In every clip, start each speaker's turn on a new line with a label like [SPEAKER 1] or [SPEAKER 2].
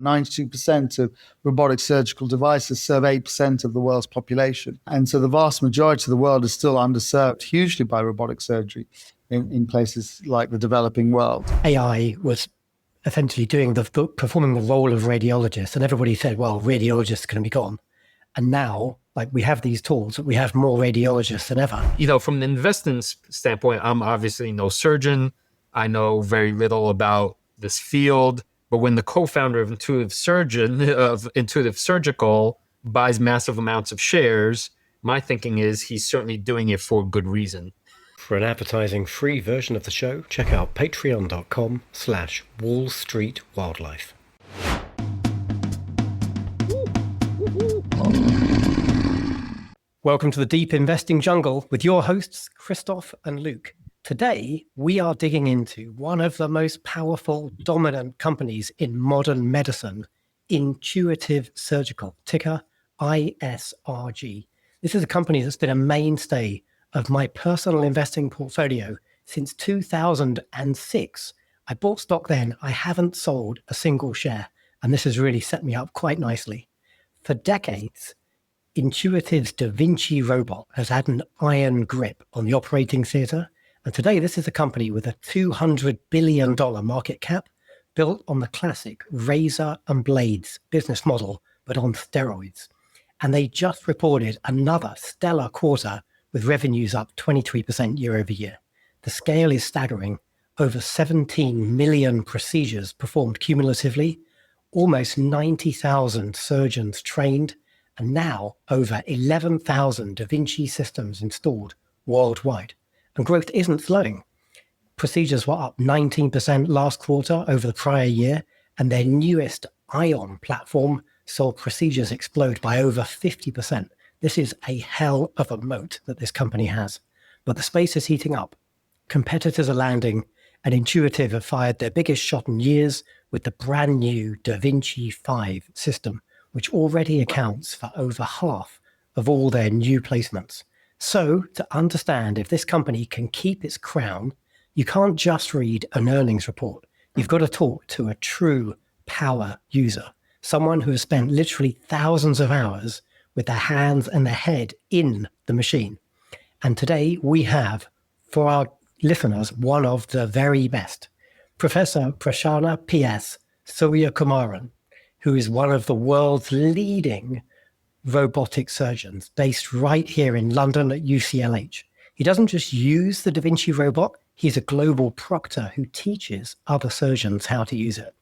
[SPEAKER 1] 92% of robotic surgical devices serve 8% of the world's population. And so the vast majority of the world is still underserved hugely by robotic surgery in places like the developing world.
[SPEAKER 2] AI was essentially performing the role of radiologists, and everybody said, well, radiologists are going to be gone. And now, we have these tools, we have more radiologists than ever.
[SPEAKER 3] From an investment standpoint, I'm obviously no surgeon. I know very little about this field. But when the co-founder of Intuitive Surgical buys massive amounts of shares, my thinking is he's certainly doing it for good reason.
[SPEAKER 2] For an advertising-free version of the show, check out patreon.com/Wall Street Wildlife. Welcome to the Deep Investing Jungle with your hosts, Christoph and Luke. Today, we are digging into one of the most powerful, dominant companies in modern medicine, Intuitive Surgical, ticker ISRG. This is a company that's been a mainstay of my personal investing portfolio since 2006. I bought stock then. I haven't sold a single share, and this has really set me up quite nicely. For decades, Intuitive's Da Vinci robot has had an iron grip on the operating theatre. And today, this is a company with a $200 billion market cap built on the classic razor and blades business model, but on steroids. And they just reported another stellar quarter with revenues up 23% year over year. The scale is staggering. Over 17 million procedures performed cumulatively, almost 90,000 surgeons trained, and now over 11,000 Da Vinci systems installed worldwide. And growth isn't slowing. Procedures were up 19% last quarter over the prior year, and their newest Ion platform saw procedures explode by over 50%. This is a hell of a moat that this company has. But the space is heating up. Competitors are landing, and Intuitive have fired their biggest shot in years with the brand new Da Vinci 5 system, which already accounts for over half of all their new placements. So, to understand if this company can keep its crown, you can't just read an earnings report. You've got to talk to a true power user, someone who has spent literally thousands of hours with their hands and their head in the machine. And today we have, for our listeners, one of the very best, Professor Prasanna PS Sooriakumaran, who is one of the world's leading robotic surgeons based right here in London at UCLH. He doesn't just use the Da Vinci robot, he's a global proctor who teaches other surgeons how to use it.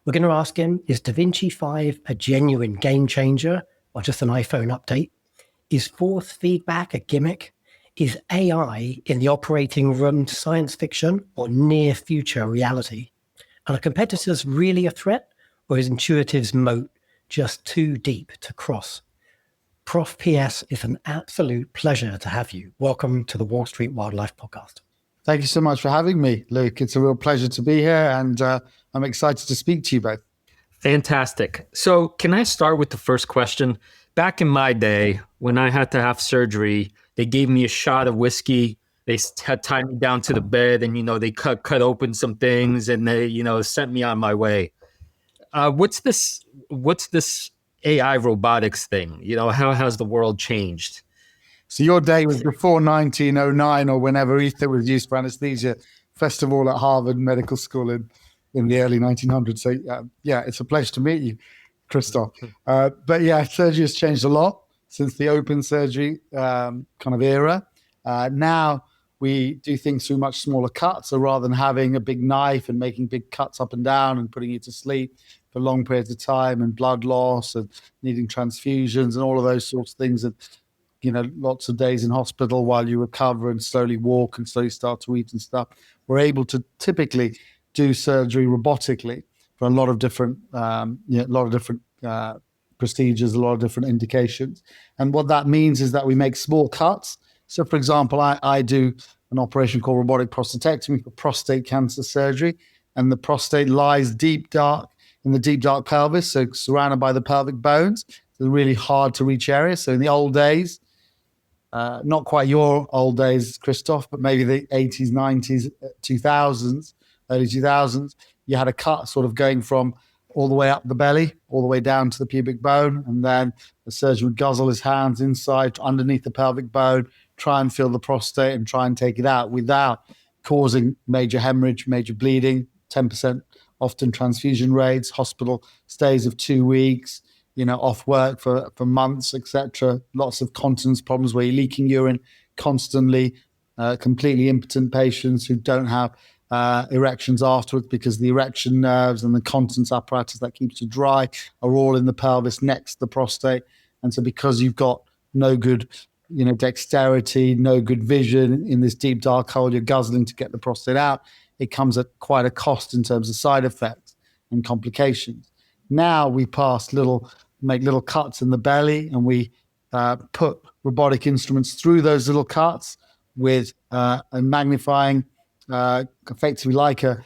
[SPEAKER 2] We're going to ask him, is Da Vinci 5 a genuine game changer or just an iPhone update? Is force feedback a gimmick? Is AI in the operating room science fiction or near future reality? Are competitors really a threat, or is Intuitive's moat just too deep to cross? Prof PS, it's an absolute pleasure to have you. Welcome to the Wall Street Wildlife Podcast.
[SPEAKER 1] Thank you so much for having me, Luke. It's a real pleasure to be here, and I'm excited to speak to you both.
[SPEAKER 3] Fantastic. So can I start with the first question? Back in my day, when I had to have surgery, they gave me a shot of whiskey. They had tied me down to the bed, and, they cut open some things, and they, sent me on my way. What's this AI robotics thing? How has the world changed?
[SPEAKER 1] So your day was before 1909 or whenever ether was used for anesthesia, first of all at Harvard Medical School in the early 1900s. So it's a pleasure to meet you, Christoph. But yeah, surgery has changed a lot since the open surgery kind of era. Now we do things through much smaller cuts. So rather than having a big knife and making big cuts up and down and putting you to sleep for long periods of time and blood loss and needing transfusions and all of those sorts of things, and lots of days in hospital while you recover and slowly walk and slowly start to eat and stuff, we're able to typically do surgery robotically for a lot of different procedures, a lot of different indications. And what that means is that we make small cuts. So, for example, I do an operation called robotic prostatectomy for prostate cancer surgery, and the prostate lies deep dark in the deep dark pelvis, so surrounded by the pelvic bones. It's a really hard to reach area. So in the old days, not quite your old days, Christoph, but maybe the 80s, 90s, 2000s, early 2000s, you had a cut sort of going from all the way up the belly, all the way down to the pubic bone. And then the surgeon would guzzle his hands inside, underneath the pelvic bone, try and feel the prostate and try and take it out without causing major hemorrhage, major bleeding, 10% often transfusion rates, hospital stays of 2 weeks, off work for months, etc. Lots of continence problems where you're leaking urine constantly, completely impotent patients who don't have erections afterwards because the erection nerves and the continence apparatus that keeps you dry are all in the pelvis next to the prostate. And so because you've got no good dexterity, no good vision in this deep dark hole you're guzzling to get the prostate out, it comes at quite a cost in terms of side effects and complications. Now we make little cuts in the belly, and we put robotic instruments through those little cuts with a magnifying, effectively like a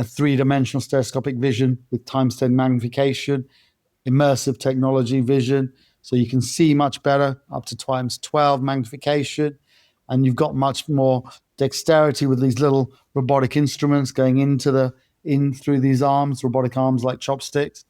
[SPEAKER 1] three-dimensional stereoscopic vision with times 10 magnification, immersive technology vision, so you can see much better, up to times 12 magnification, and you've got much more dexterity with these little robotic instruments going in through these arms, robotic arms like chopsticks,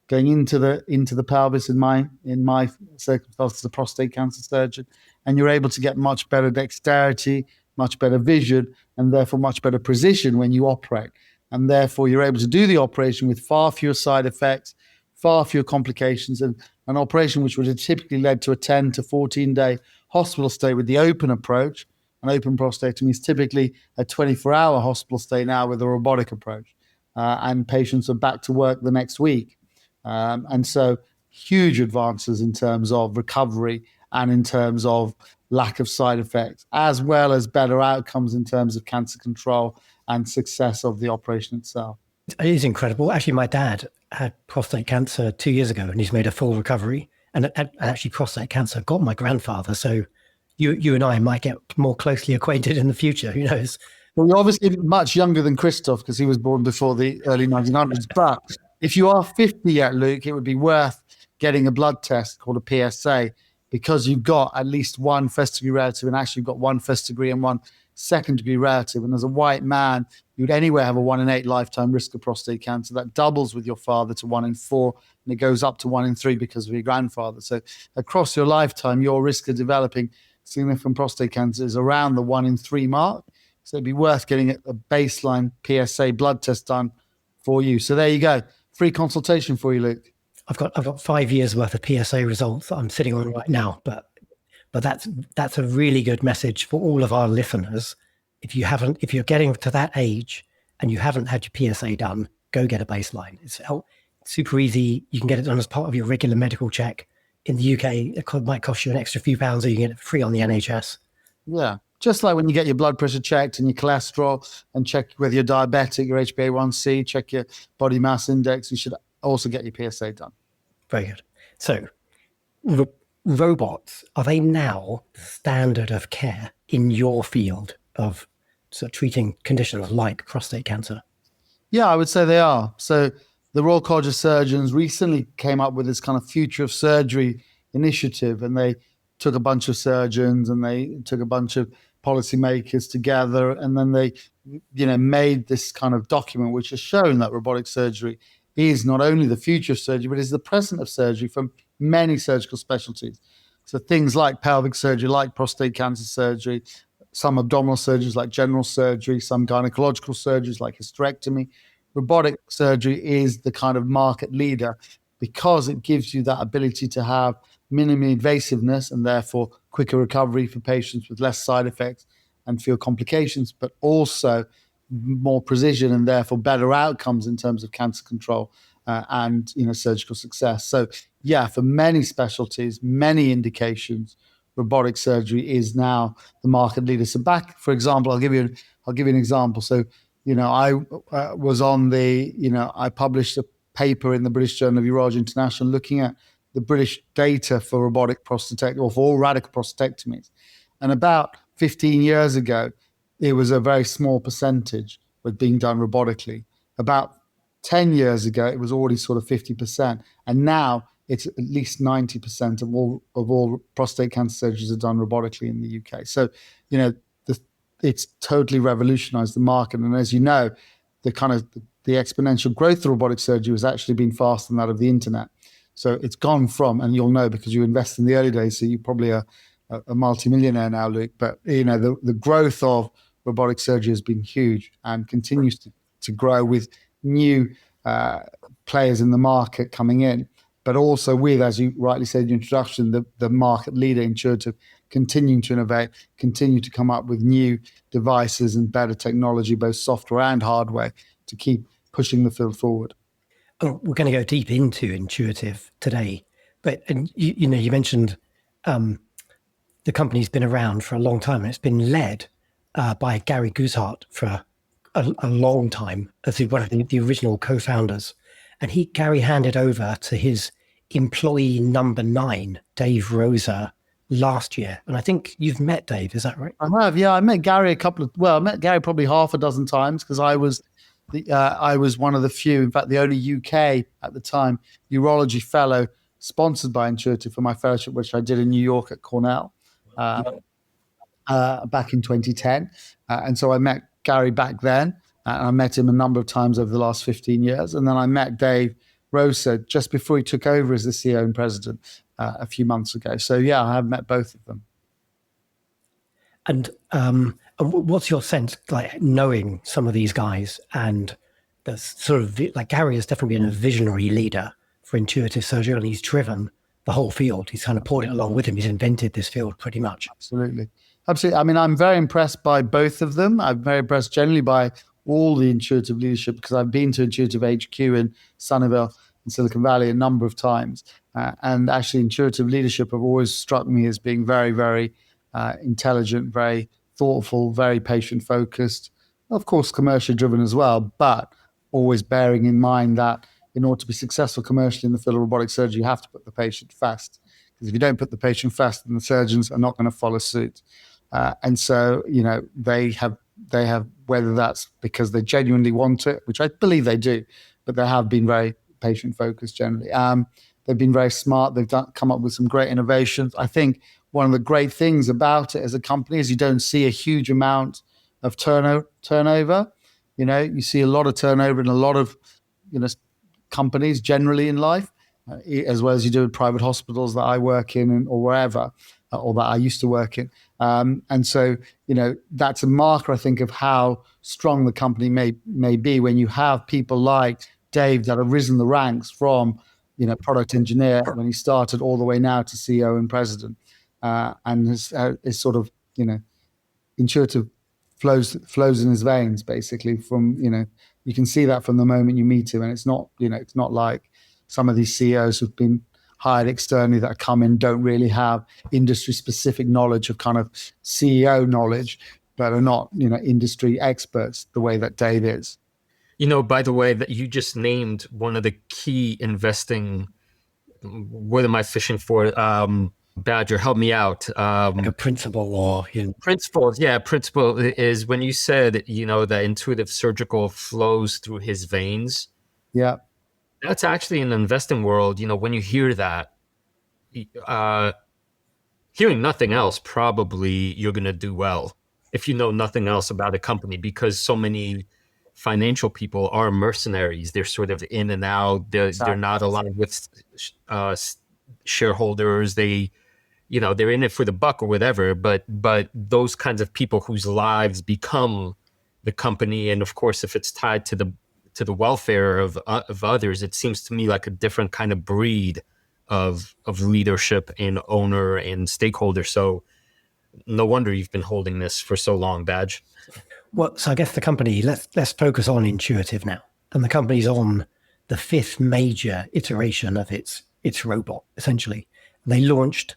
[SPEAKER 1] going into the pelvis in my circumstance as a prostate cancer surgeon, and you're able to get much better dexterity, much better vision, and therefore much better precision when you operate. And therefore you're able to do the operation with far fewer side effects, far fewer complications, and an operation which would have typically led to a 10 to 14 day hospital stay with the open approach. An open prostatectomy is typically a 24-hour hospital stay now with a robotic approach, and patients are back to work the next week. And so huge advances in terms of recovery and in terms of lack of side effects, as well as better outcomes in terms of cancer control and success of the operation itself.
[SPEAKER 2] It is incredible. Actually, my dad had prostate cancer 2 years ago, and he's made a full recovery. And actually, prostate cancer got my grandfather. So you and I might get more closely acquainted in the future. Who knows?
[SPEAKER 1] Well, you're obviously much younger than Christoph because he was born before the early 1900s. But if you are 50 yet, Luke, it would be worth getting a blood test called a PSA, because you've got at least one first degree relative, and actually you've got one first degree and one second degree relative. And as a white man, you'd anyway have a 1 in 8 lifetime risk of prostate cancer. That doubles with your father to 1 in 4, and it goes up to 1 in 3 because of your grandfather. So across your lifetime, your risk of developing significant prostate cancer is around the 1 in 3 mark. So it'd be worth getting a baseline PSA blood test done for you. So there you go. Free consultation for you, Luke.
[SPEAKER 2] I've got 5 years worth of PSA results that I'm sitting on right now, but that's a really good message for all of our listeners. If you're getting to that age and you haven't had your PSA done, go get a baseline. It's super easy. You can get it done as part of your regular medical check. In the UK, it might cost you an extra few pounds, or you can get it free on the NHS.
[SPEAKER 1] Yeah. Just like when you get your blood pressure checked and your cholesterol, and check whether you're diabetic, your HbA1c, check your body mass index, you should also get your PSA done.
[SPEAKER 2] Very good. So robots, are they now standard of care in your field of treating conditions like prostate cancer?
[SPEAKER 1] Yeah, I would say they are. So the Royal College of Surgeons recently came up with this kind of future of surgery initiative, and they took a bunch of surgeons and they took a bunch of policymakers together, and then they made this kind of document which has shown that robotic surgery is not only the future of surgery, but is the present of surgery from many surgical specialties. So things like pelvic surgery, like prostate cancer surgery, some abdominal surgeries like general surgery, some gynecological surgeries like hysterectomy. Robotic surgery is the kind of market leader because it gives you that ability to have minimum invasiveness and therefore quicker recovery for patients with less side effects and fewer complications, but also more precision and therefore better outcomes in terms of cancer control and surgical success. So yeah, for many specialties, many indications, robotic surgery is now the market leader. So back, for example, I'll give you an example. So I was on I published a paper in the British Journal of Urology International looking at the British data for robotic prostatectomy, or for all radical prostatectomies. And about 15 years ago, it was a very small percentage was being done robotically. About 10 years ago, it was already sort of 50%. And now it's at least 90% of all prostate cancer surgeries are done robotically in the UK. So, it's totally revolutionized the market. And as you know, the exponential growth of robotic surgery was actually been faster than that of the internet. So it's gone from, and you'll know because you invest in the early days, so you probably are a multimillionaire now, Luke. But the growth of robotic surgery has been huge and continues to grow with new players in the market coming in, but also with, as you rightly said in your introduction, the market leader, Intuitive, continuing to innovate, continue to come up with new devices and better technology, both software and hardware, to keep pushing the field forward.
[SPEAKER 2] Oh, we're going to go deep into Intuitive today, but you mentioned the company's been around for a long time, and it's been led by Gary Gushart for a long time as one of the original co-founders. And Gary handed over to his employee number 9, Dave Rosa, last year. And I think you've met Dave, is that right?
[SPEAKER 1] I have, yeah. I met Gary I met Gary probably half a dozen times because I was one of the few, in fact, the only UK at the time urology fellow sponsored by Intuitive for my fellowship, which I did in New York at Cornell back in 2010. And so I met Gary back then. And I met him a number of times over the last 15 years. And then I met Dave Rosa just before he took over as the CEO and president a few months ago. So, yeah, I have met both of them.
[SPEAKER 2] And what's your sense, like, knowing some of these guys, and the sort of, like, Gary has definitely been a visionary leader for Intuitive surgery, and he's driven the whole field. He's kind of brought it along with him. He's invented this field pretty much. Absolutely.
[SPEAKER 1] I mean, I'm very impressed by both of them. I'm very impressed generally by all the Intuitive leadership, because I've been to Intuitive HQ in Sunnyvale in Silicon Valley a number of times. And actually, Intuitive leadership have always struck me as being very, very intelligent, very thoughtful, very patient-focused, of course, commercially driven as well, but always bearing in mind that in order to be successful commercially in the field of robotic surgery, you have to put the patient first. Because if you don't put the patient first, then the surgeons are not going to follow suit. And so, they have, whether that's because they genuinely want it, which I believe they do, but they have been very patient-focused generally. They've been very smart. They've come up with some great innovations. I think one of the great things about it as a company is you don't see a huge amount of turnover. You see a lot of turnover in a lot of companies generally in life, as well as you do in private hospitals that I work in or wherever, or that I used to work in. And so, that's a marker, I think, of how strong the company may be when you have people like Dave that have risen the ranks from, product engineer when he started all the way now to CEO and president, and is sort of, Intuitive flows in his veins, basically. From you can see that from the moment you meet him, and it's not like some of these CEOs who've been hired externally that come in don't really have industry specific knowledge of kind of CEO knowledge, but are not industry experts the way that Dave is.
[SPEAKER 3] By the way, that you just named one of the key investing. What am I fishing for? Badger, help me out.
[SPEAKER 2] Like a principle or
[SPEAKER 3] principles. Yeah, principle is when you said that Intuitive Surgical flows through his veins.
[SPEAKER 1] Yeah,
[SPEAKER 3] that's actually in the investing world. When you hear that, hearing nothing else, probably you're going to do well if you know nothing else about a company, because so many financial people are mercenaries. They're sort of in and out. They're not aligned with shareholders. They're in it for the buck or whatever. But those kinds of people whose lives become the company, and of course, if it's tied to the welfare of others, it seems to me like a different kind of breed of leadership and owner and stakeholder. So no wonder you've been holding this for so long, Badge.
[SPEAKER 2] Well, so I guess the company, let's focus on Intuitive now. And the company's on the 5th major iteration of its robot, essentially. They launched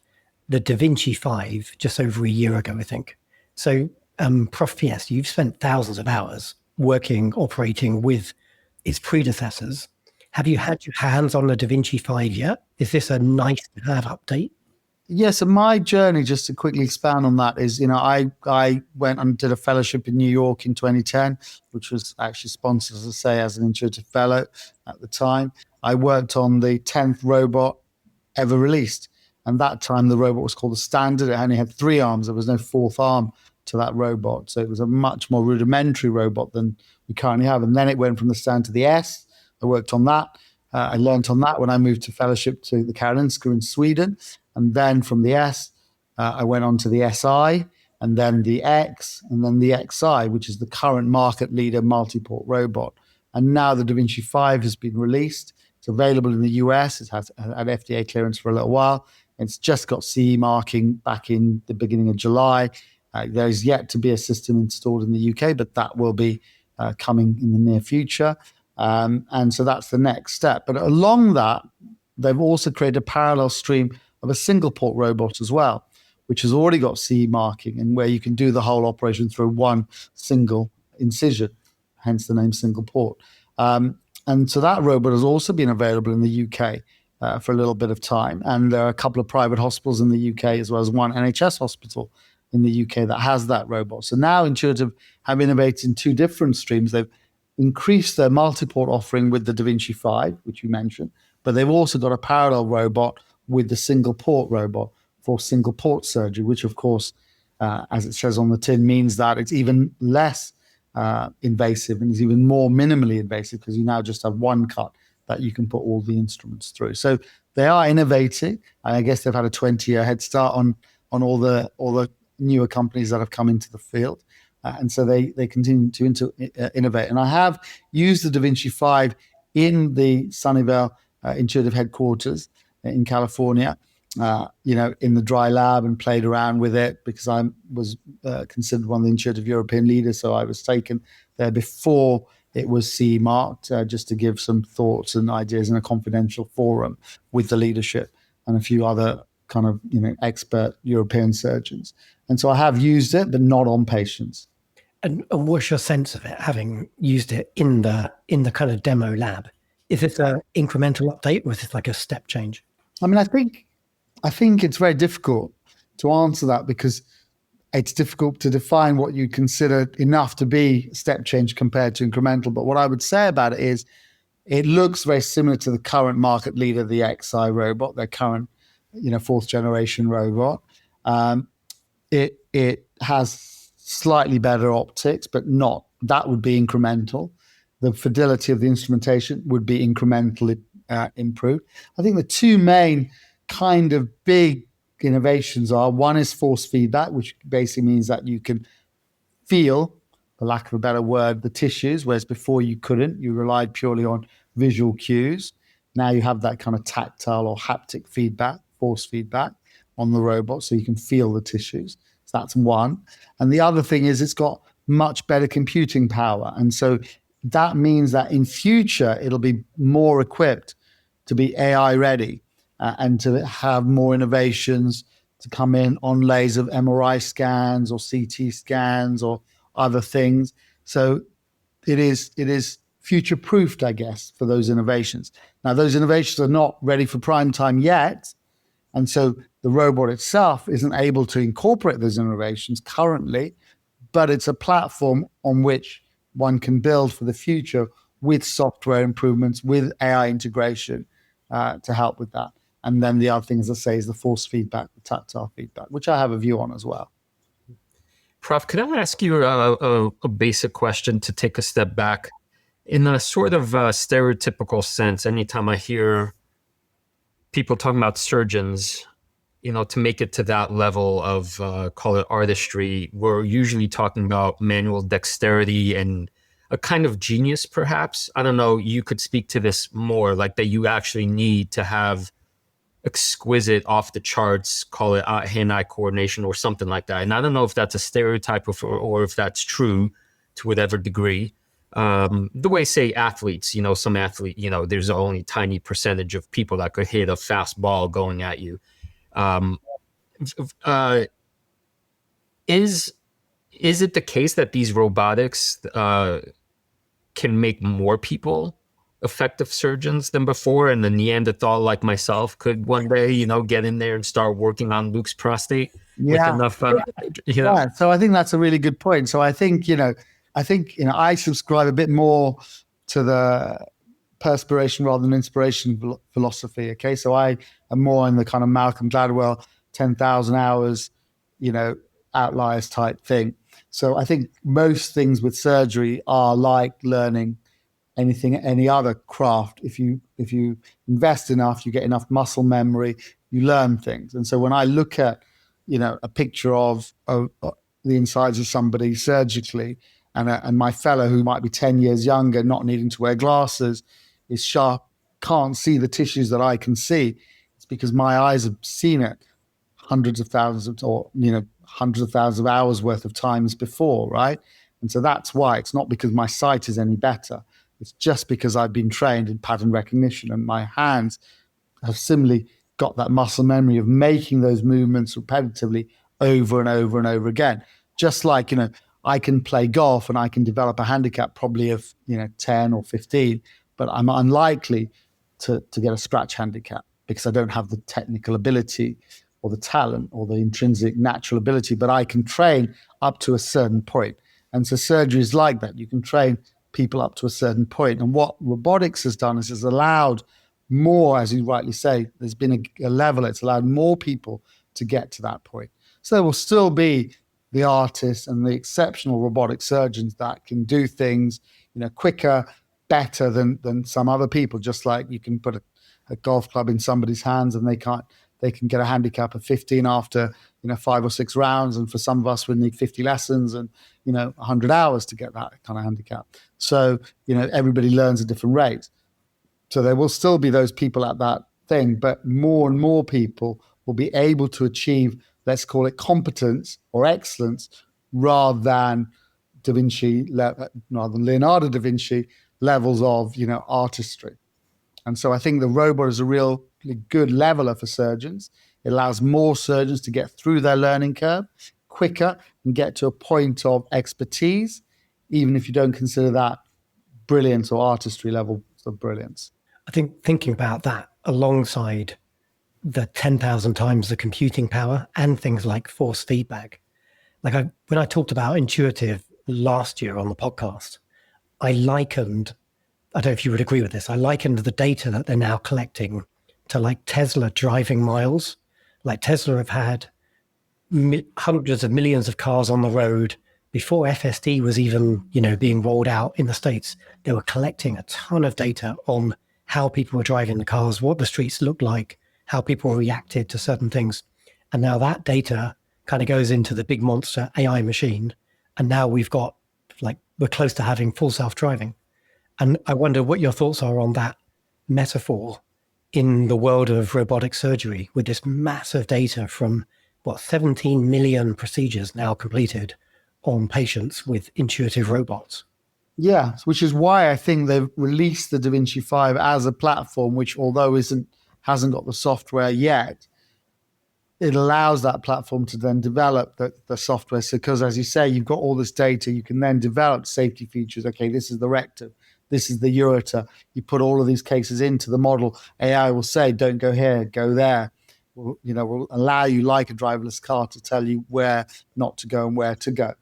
[SPEAKER 2] the Da Vinci 5 just over a year ago, I think. So, Prof PS, you've spent thousands of hours operating with its predecessors. Have you had your hands on the Da Vinci 5 yet? Is this a nice to have update?
[SPEAKER 1] Yes, and my journey, just to quickly expand on that, is I went and did a fellowship in New York in 2010, which was actually sponsored, as I say, as an Intuitive fellow at the time. I worked on the 10th robot ever released, and that time the robot was called the Standard. It only had 3 arms. There was no 4th arm to that robot. So it was a much more rudimentary robot than we currently have. And then it went from the stand to the S. I worked on that. I learned on that when I moved to fellowship to the Karolinska in Sweden. And then from the S, I went on to the SI, and then the X, and then the XI, which is the current market leader multi-port robot. And now the Da Vinci 5 has been released. It's available in the US. It has had FDA clearance for a little while. It's just got CE marking back in the beginning of July. There's yet to be a system installed in the UK, but that will be coming in the near future. And so that's the next step. But along that, they've also created a parallel stream of a single port robot as well, which has already got CE marking, and where you can do the whole operation through one single incision, hence the name single port. And so that robot has also been available in the UK for a little bit of time. And there are a couple of private hospitals in the UK, as well as one NHS hospital in the UK that has that robot. So now Intuitive have innovated in two different streams. They've increased their multi-port offering with the Da Vinci 5, which you mentioned, but they've also got a parallel robot with the single port robot for single port surgery, which of course, as it says on the tin, means that it's even less invasive and is even more minimally invasive, because you now just have one cut that you can put all the instruments through. So they are innovating, and I guess they've had a 20-year head start on all the newer companies that have come into the field. And so they continue to innovate. And I have used the Da Vinci 5 in the Sunnyvale Intuitive headquarters in California, in the dry lab, and played around with it because I was considered one of the Intuitive European leaders. So I was taken there before it was CE marked, just to give some thoughts and ideas in a confidential forum with the leadership and a few other kind of expert European surgeons. And so I have used it, but not on patients.
[SPEAKER 2] And what's your sense of it, having used it in the kind of demo lab? Is it an incremental update, or is it like a step change?
[SPEAKER 1] I mean, I think it's very difficult to answer that, because it's difficult to define what you consider enough to be step change compared to incremental. But what I would say about it is it looks very similar to the current market leader, the XI robot, their current, fourth generation robot. It has slightly better optics, but not, that would be incremental. The fidelity of the instrumentation would be incrementally improved. I think the two main kind of big innovations are, one is force feedback, which basically means that you can feel, for lack of a better word, the tissues, whereas before you couldn't. You relied purely on visual cues. Now you have that kind of tactile or haptic feedback, force feedback on the robot, so you can feel the tissues. So that's one. And the other thing is it's got much better computing power. And so that means that in future, it'll be more equipped to be AI ready and to have more innovations to come in on layers of MRI scans or CT scans or other things. So it is future-proofed, I guess, for those innovations. Now, those innovations are not ready for prime time yet. And so the robot itself isn't able to incorporate those innovations currently, but it's a platform on which one can build for the future with software improvements, with AI integration to help with that. And then the other thing, as I say, is the force feedback, the tactile feedback, which I have a view on as well.
[SPEAKER 3] Prof, could I ask you a basic question to take a step back? In a sort of stereotypical sense, anytime I hear people talking about surgeons, to make it to that level of, call it artistry, we're usually talking about manual dexterity and a kind of genius, perhaps. I don't know, you could speak to this more, like that you actually need to have exquisite, off the charts, call it hand-eye coordination or something like that. And I don't know if that's a stereotype or if that's true to whatever degree. The way, say, athletes, some athlete, there's only a tiny percentage of people that could hit a fast ball going at you. Is it the case that these robotics can make more people effective surgeons than before, and the Neanderthal like myself could one day, get in there and start working on Luke's prostate with enough,
[SPEAKER 1] Yeah, so I think that's a really good point. So I think, I subscribe a bit more to the perspiration rather than inspiration philosophy. Okay, so I am more in the kind of Malcolm Gladwell 10,000 hours, outliers type thing. So I think most things with surgery are like learning any other craft. If you invest enough, you get enough muscle memory, you learn things. And so when I look at, a picture of the insides of somebody surgically, and my fellow who might be 10 years younger, not needing to wear glasses, is sharp, can't see the tissues that I can see, it's because my eyes have seen it hundreds of thousands of hours worth of times before, right? And so that's why. It's not because my sight is any better. It's just because I've been trained in pattern recognition, and my hands have similarly got that muscle memory of making those movements repetitively over and over and over again. Just like, I can play golf and I can develop a handicap probably of, 10 or 15, but I'm unlikely to get a scratch handicap because I don't have the technical ability or the talent or the intrinsic natural ability, but I can train up to a certain point. And so surgery is like that. You can train people up to a certain point. And what robotics has done is has allowed more, as you rightly say, there's been a level, it's allowed more people to get to that point. So there will still be the artists and the exceptional robotic surgeons that can do things, quicker, better than some other people. Just like you can put a golf club in somebody's hands and they can get a handicap of 15 after 5 or 6 rounds, and for some of us we need 50 lessons and 100 hours to get that kind of handicap. So everybody learns at different rates. So there will still be those people at that thing, but more and more people will be able to achieve, let's call it competence or excellence, rather than Leonardo da Vinci levels of artistry. And so I think the robot is a really good leveler for surgeons. It allows more surgeons to get through their learning curve quicker and get to a point of expertise, even if you don't consider that brilliance or artistry level of brilliance.
[SPEAKER 2] I think thinking about that alongside the 10,000 times the computing power and things like force feedback. When I talked about intuitive last year on the podcast, I don't know if you would agree with this, I likened the data that they're now collecting to like Tesla driving miles. Like Tesla have had hundreds of millions of cars on the road before FSD was even, being rolled out in the States. They were collecting a ton of data on how people were driving the cars, what the streets looked like, how people reacted to certain things. And now that data kind of goes into the big monster AI machine. And now we're close to having full self-driving. And I wonder what your thoughts are on that metaphor in the world of robotic surgery with this massive data from 17 million procedures now completed on patients with intuitive robots.
[SPEAKER 1] Yeah, which is why I think they've released the Da Vinci 5 as a platform, which although hasn't got the software yet, it allows that platform to then develop the software. So because as you say, you've got all this data, you can then develop safety features. Okay, this is the rectum, this is the ureter. You put all of these cases into the model. AI will say, don't go here, go there. Will allow you, like a driverless car, to tell you where not to go and where to go.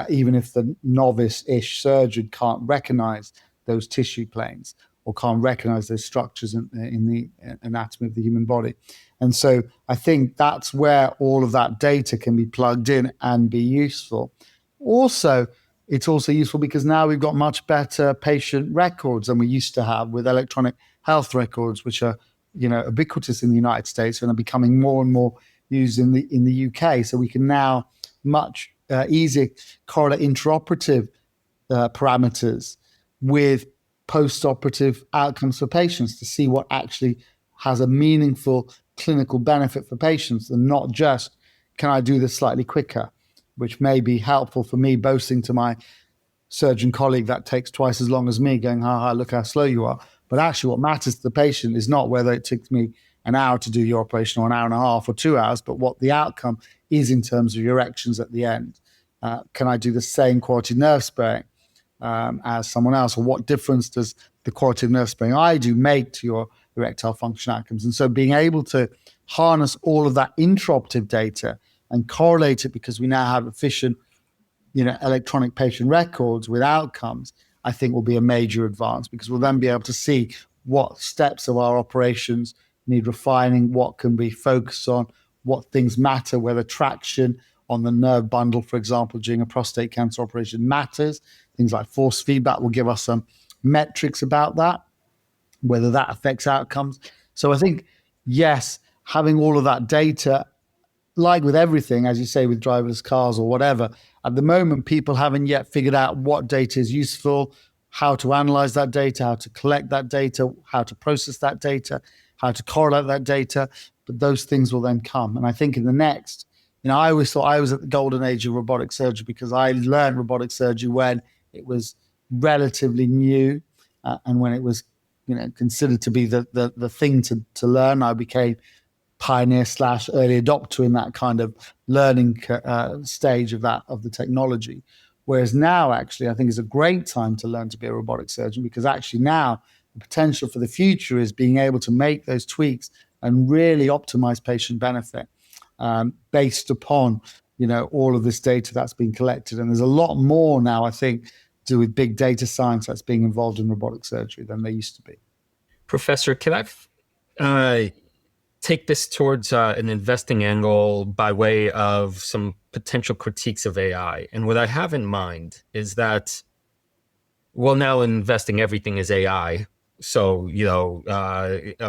[SPEAKER 1] Even if the novice-ish surgeon can't recognize those tissue planes or can't recognize those structures in the anatomy of the human body. And so I think that's where all of that data can be plugged in and be useful. Also, it's also useful because now we've got much better patient records than we used to have with electronic health records, which are ubiquitous in the United States and are becoming more and more used in the UK. So we can now much easier correlate intraoperative parameters with post-operative outcomes for patients to see what actually has a meaningful clinical benefit for patients, and not just, can I do this slightly quicker, which may be helpful for me boasting to my surgeon colleague that takes twice as long as me, going, look how slow you are. But actually what matters to the patient is not whether it takes me an hour to do your operation or an hour and a half or 2 hours, but what the outcome is in terms of your erections at the end. Can I do the same quality nerve sparing as someone else? Or what difference does the quality of nerve sparing I do make to your erectile function outcomes? And so being able to harness all of that intraoperative data and correlate it, because we now have efficient electronic patient records with outcomes, I think will be a major advance, because we'll then be able to see what steps of our operations need refining, what can be focused on, what things matter, whether traction on the nerve bundle, for example, during a prostate cancer operation matters. Things like force feedback will give us some metrics about that, whether that affects outcomes. So I think, yes, having all of that data, like with everything, as you say, with driverless cars or whatever, at the moment, people haven't yet figured out what data is useful, how to analyze that data, how to collect that data, how to process that data, how to correlate that data. But those things will then come. And I think in the next, I always thought I was at the golden age of robotic surgery because I learned robotic surgery when it was relatively new and when it was, considered to be the thing to learn. I became pioneer / early adopter in that kind of learning stage of the technology. Whereas now, actually, I think is a great time to learn to be a robotic surgeon, because actually now the potential for the future is being able to make those tweaks and really optimize patient benefit based upon, all of this data that's been collected. And there's a lot more now, I think, to do with big data science that's being involved in robotic surgery than there used to be.
[SPEAKER 3] Professor, can I take this towards an investing angle by way of some potential critiques of AI? And what I have in mind is that, well, now in investing, everything is AI. So,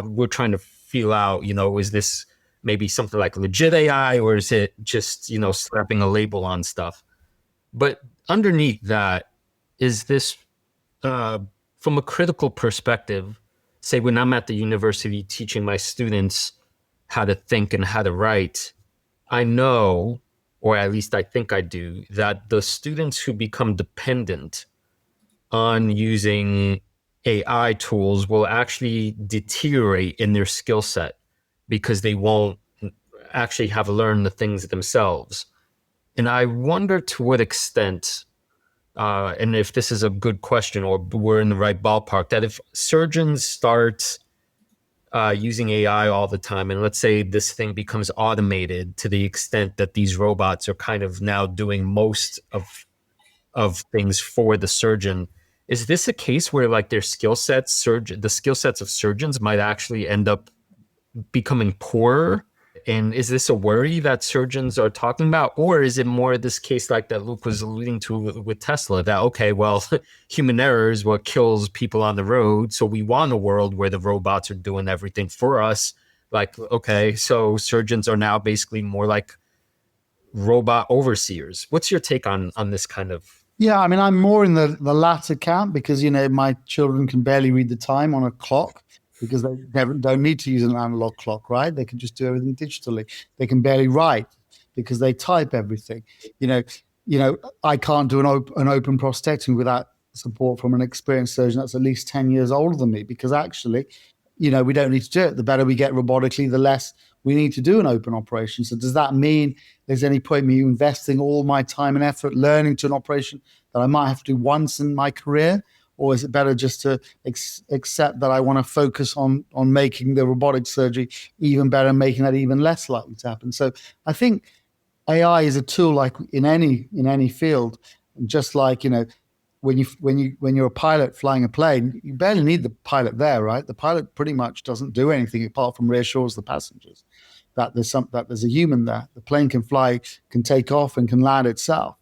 [SPEAKER 3] we're trying to feel out, is this maybe something like legit AI, or is it just, slapping a label on stuff? But underneath that, is this, from a critical perspective, say when I'm at the university teaching my students how to think and how to write, I know, or at least I think I do, that the students who become dependent on using AI tools will actually deteriorate in their skill set because they won't actually have learned the things themselves. And I wonder to what extent, and if this is a good question or we're in the right ballpark, that if surgeons start using AI all the time, and let's say this thing becomes automated to the extent that these robots are kind of now doing most of things for the surgeon, is this a case where like their skill sets, the skill sets of surgeons might actually end up becoming poorer? And is this a worry that surgeons are talking about? Or is it more this case like that Luke was alluding to with Tesla, that, okay, well, human error is what kills people on the road. So we want a world where the robots are doing everything for us. Like, okay, so surgeons are now basically more like robot overseers. What's your take on this kind of?
[SPEAKER 1] Yeah, I mean, I'm more in the latter camp because, my children can barely read the time on a clock, because they don't need to use an analog clock, right? They can just do everything digitally. They can barely write because they type everything. I can't do an open prostatectomy without support from an experienced surgeon that's at least 10 years older than me, because actually, we don't need to do it. The better we get robotically, the less we need to do an open operation. So does that mean there's any point me investing all my time and effort learning to an operation that I might have to do once in my career? Or is it better just to accept that I want to focus on making the robotic surgery even better and making that even less likely to happen? So I think AI is a tool like in any field. And just like, when you're a pilot flying a plane, you barely need the pilot there, right? The pilot pretty much doesn't do anything apart from reassures the passengers that there's a human there. The plane can fly, can take off, and can land itself.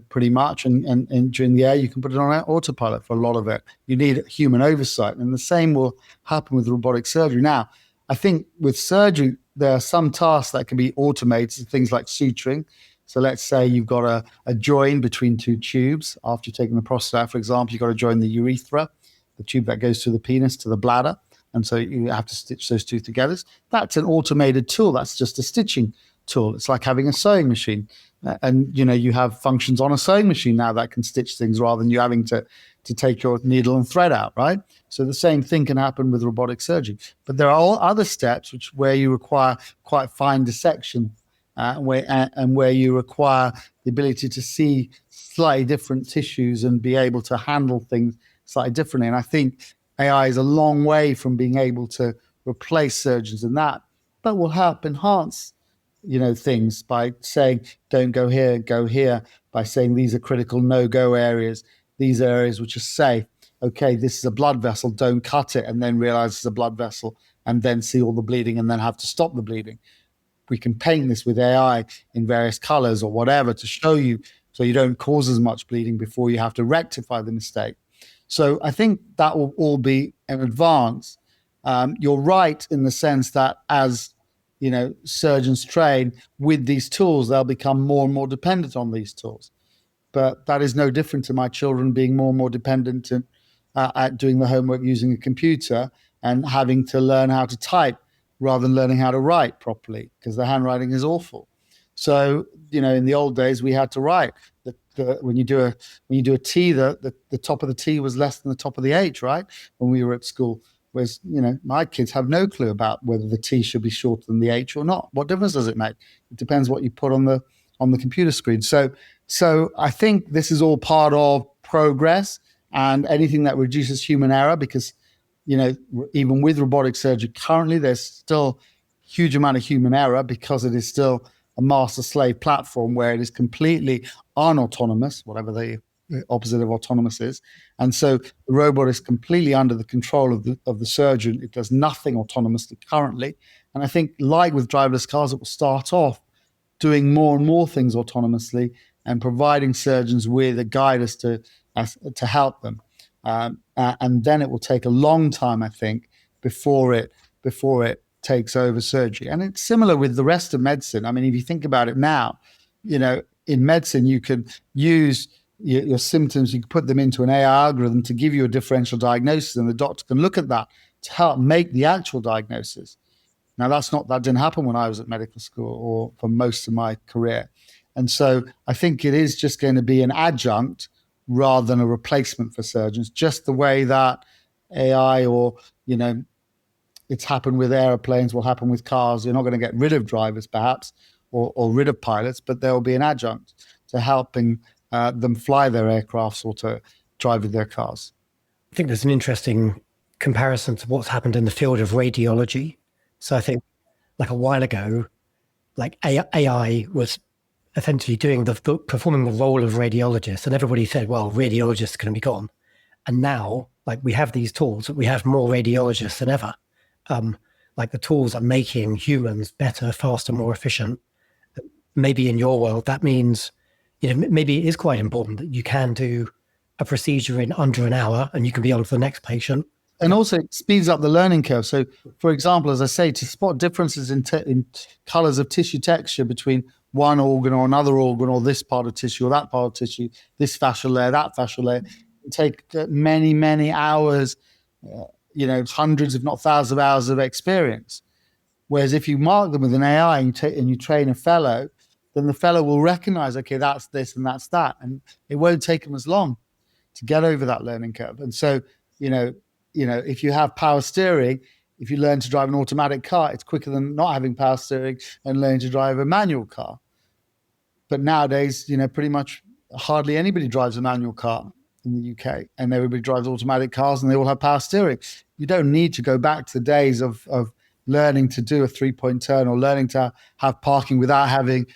[SPEAKER 1] Pretty much. And during the air, you can put it on autopilot for a lot of it. You need human oversight. And the same will happen with robotic surgery. Now, I think with surgery, there are some tasks that can be automated, things like suturing. So let's say you've got a join between two tubes. After you've taken the prostate out, for example, you've got to join the urethra, the tube that goes through the penis, to the bladder. And so you have to stitch those two together. That's an automated tool. That's just a stitching tool. It's like having a sewing machine. And, you have functions on a sewing machine now that can stitch things rather than you having to take your needle and thread out, right? So the same thing can happen with robotic surgery. But there are all other steps where you require quite fine dissection where you require the ability to see slightly different tissues and be able to handle things slightly differently. And I think AI is a long way from being able to replace surgeons in that, but will help enhance things by saying, don't go here, go here, by saying these are critical no-go areas, these are areas which are safe. Okay, this is a blood vessel, don't cut it, and then realize it's a blood vessel, and then see all the bleeding and then have to stop the bleeding. we can paint this with AI in various colors or whatever to show you, so you don't cause as much bleeding before you have to rectify the mistake. So I think that will all be an advance. You're right in the sense that as surgeons train with these tools, they'll become more and more dependent on these tools. But that is no different to my children being more and more dependent at doing the homework using a computer and having to learn how to type rather than learning how to write properly, because the handwriting is awful. So, in the old days, we had to write. When you do a T, the top of the T was less than the top of the H, right? When we were at school. Whereas, my kids have no clue about whether the T should be shorter than the H or not. What difference does it make? It depends what you put on the computer screen. So I think this is all part of progress, and anything that reduces human error, because, even with robotic surgery, currently there's still a huge amount of human error because it is still a master-slave platform where it is completely unautonomous, whatever the opposite of autonomous is. And so the robot is completely under the control of the surgeon. It does nothing autonomously currently. And I think, like with driverless cars, it will start off doing more and more things autonomously and providing surgeons with a guide as to help them. And then it will take a long time, I think, before it takes over surgery. And it's similar with the rest of medicine. I mean, if you think about it now, in medicine, you can use your symptoms, you can put them into an AI algorithm to give you a differential diagnosis, and the doctor can look at that to help make the actual diagnosis. Now, that didn't happen when I was at medical school or for most of my career. And so I think it is just going to be an adjunct rather than a replacement for surgeons, just the way that AI or, it's happened with airplanes, will happen with cars. You're not going to get rid of drivers, perhaps, or rid of pilots, but there will be an adjunct to helping them fly their aircrafts or to drive with their cars.
[SPEAKER 2] I think there's an interesting comparison to what's happened in the field of radiology. So I think, like, a while ago, like AI was essentially performing the role of radiologist, and everybody said, well, radiologists are going to be gone. And now, like, we have these tools, we have more radiologists than ever. Like, the tools are making humans better, faster, more efficient. Maybe in your world, that means, maybe it is quite important that you can do a procedure in under an hour and you can be on to the next patient.
[SPEAKER 1] And also it speeds up the learning curve. So, for example, as I say, to spot differences in colors of tissue texture between one organ or another organ, or this part of tissue or that part of tissue, this fascial layer, that fascial layer, it take many, many hours, hundreds, if not thousands of hours of experience. Whereas if you mark them with an AI and you train a fellow, then the fellow will recognize, okay, that's this and that's that. And it won't take them as long to get over that learning curve. And so, if you have power steering, if you learn to drive an automatic car, it's quicker than not having power steering and learning to drive a manual car. But nowadays, pretty much hardly anybody drives a manual car in the UK, and everybody drives automatic cars and they all have power steering. You don't need to go back to the days of learning to do a 3-point turn or learning to have parking without having,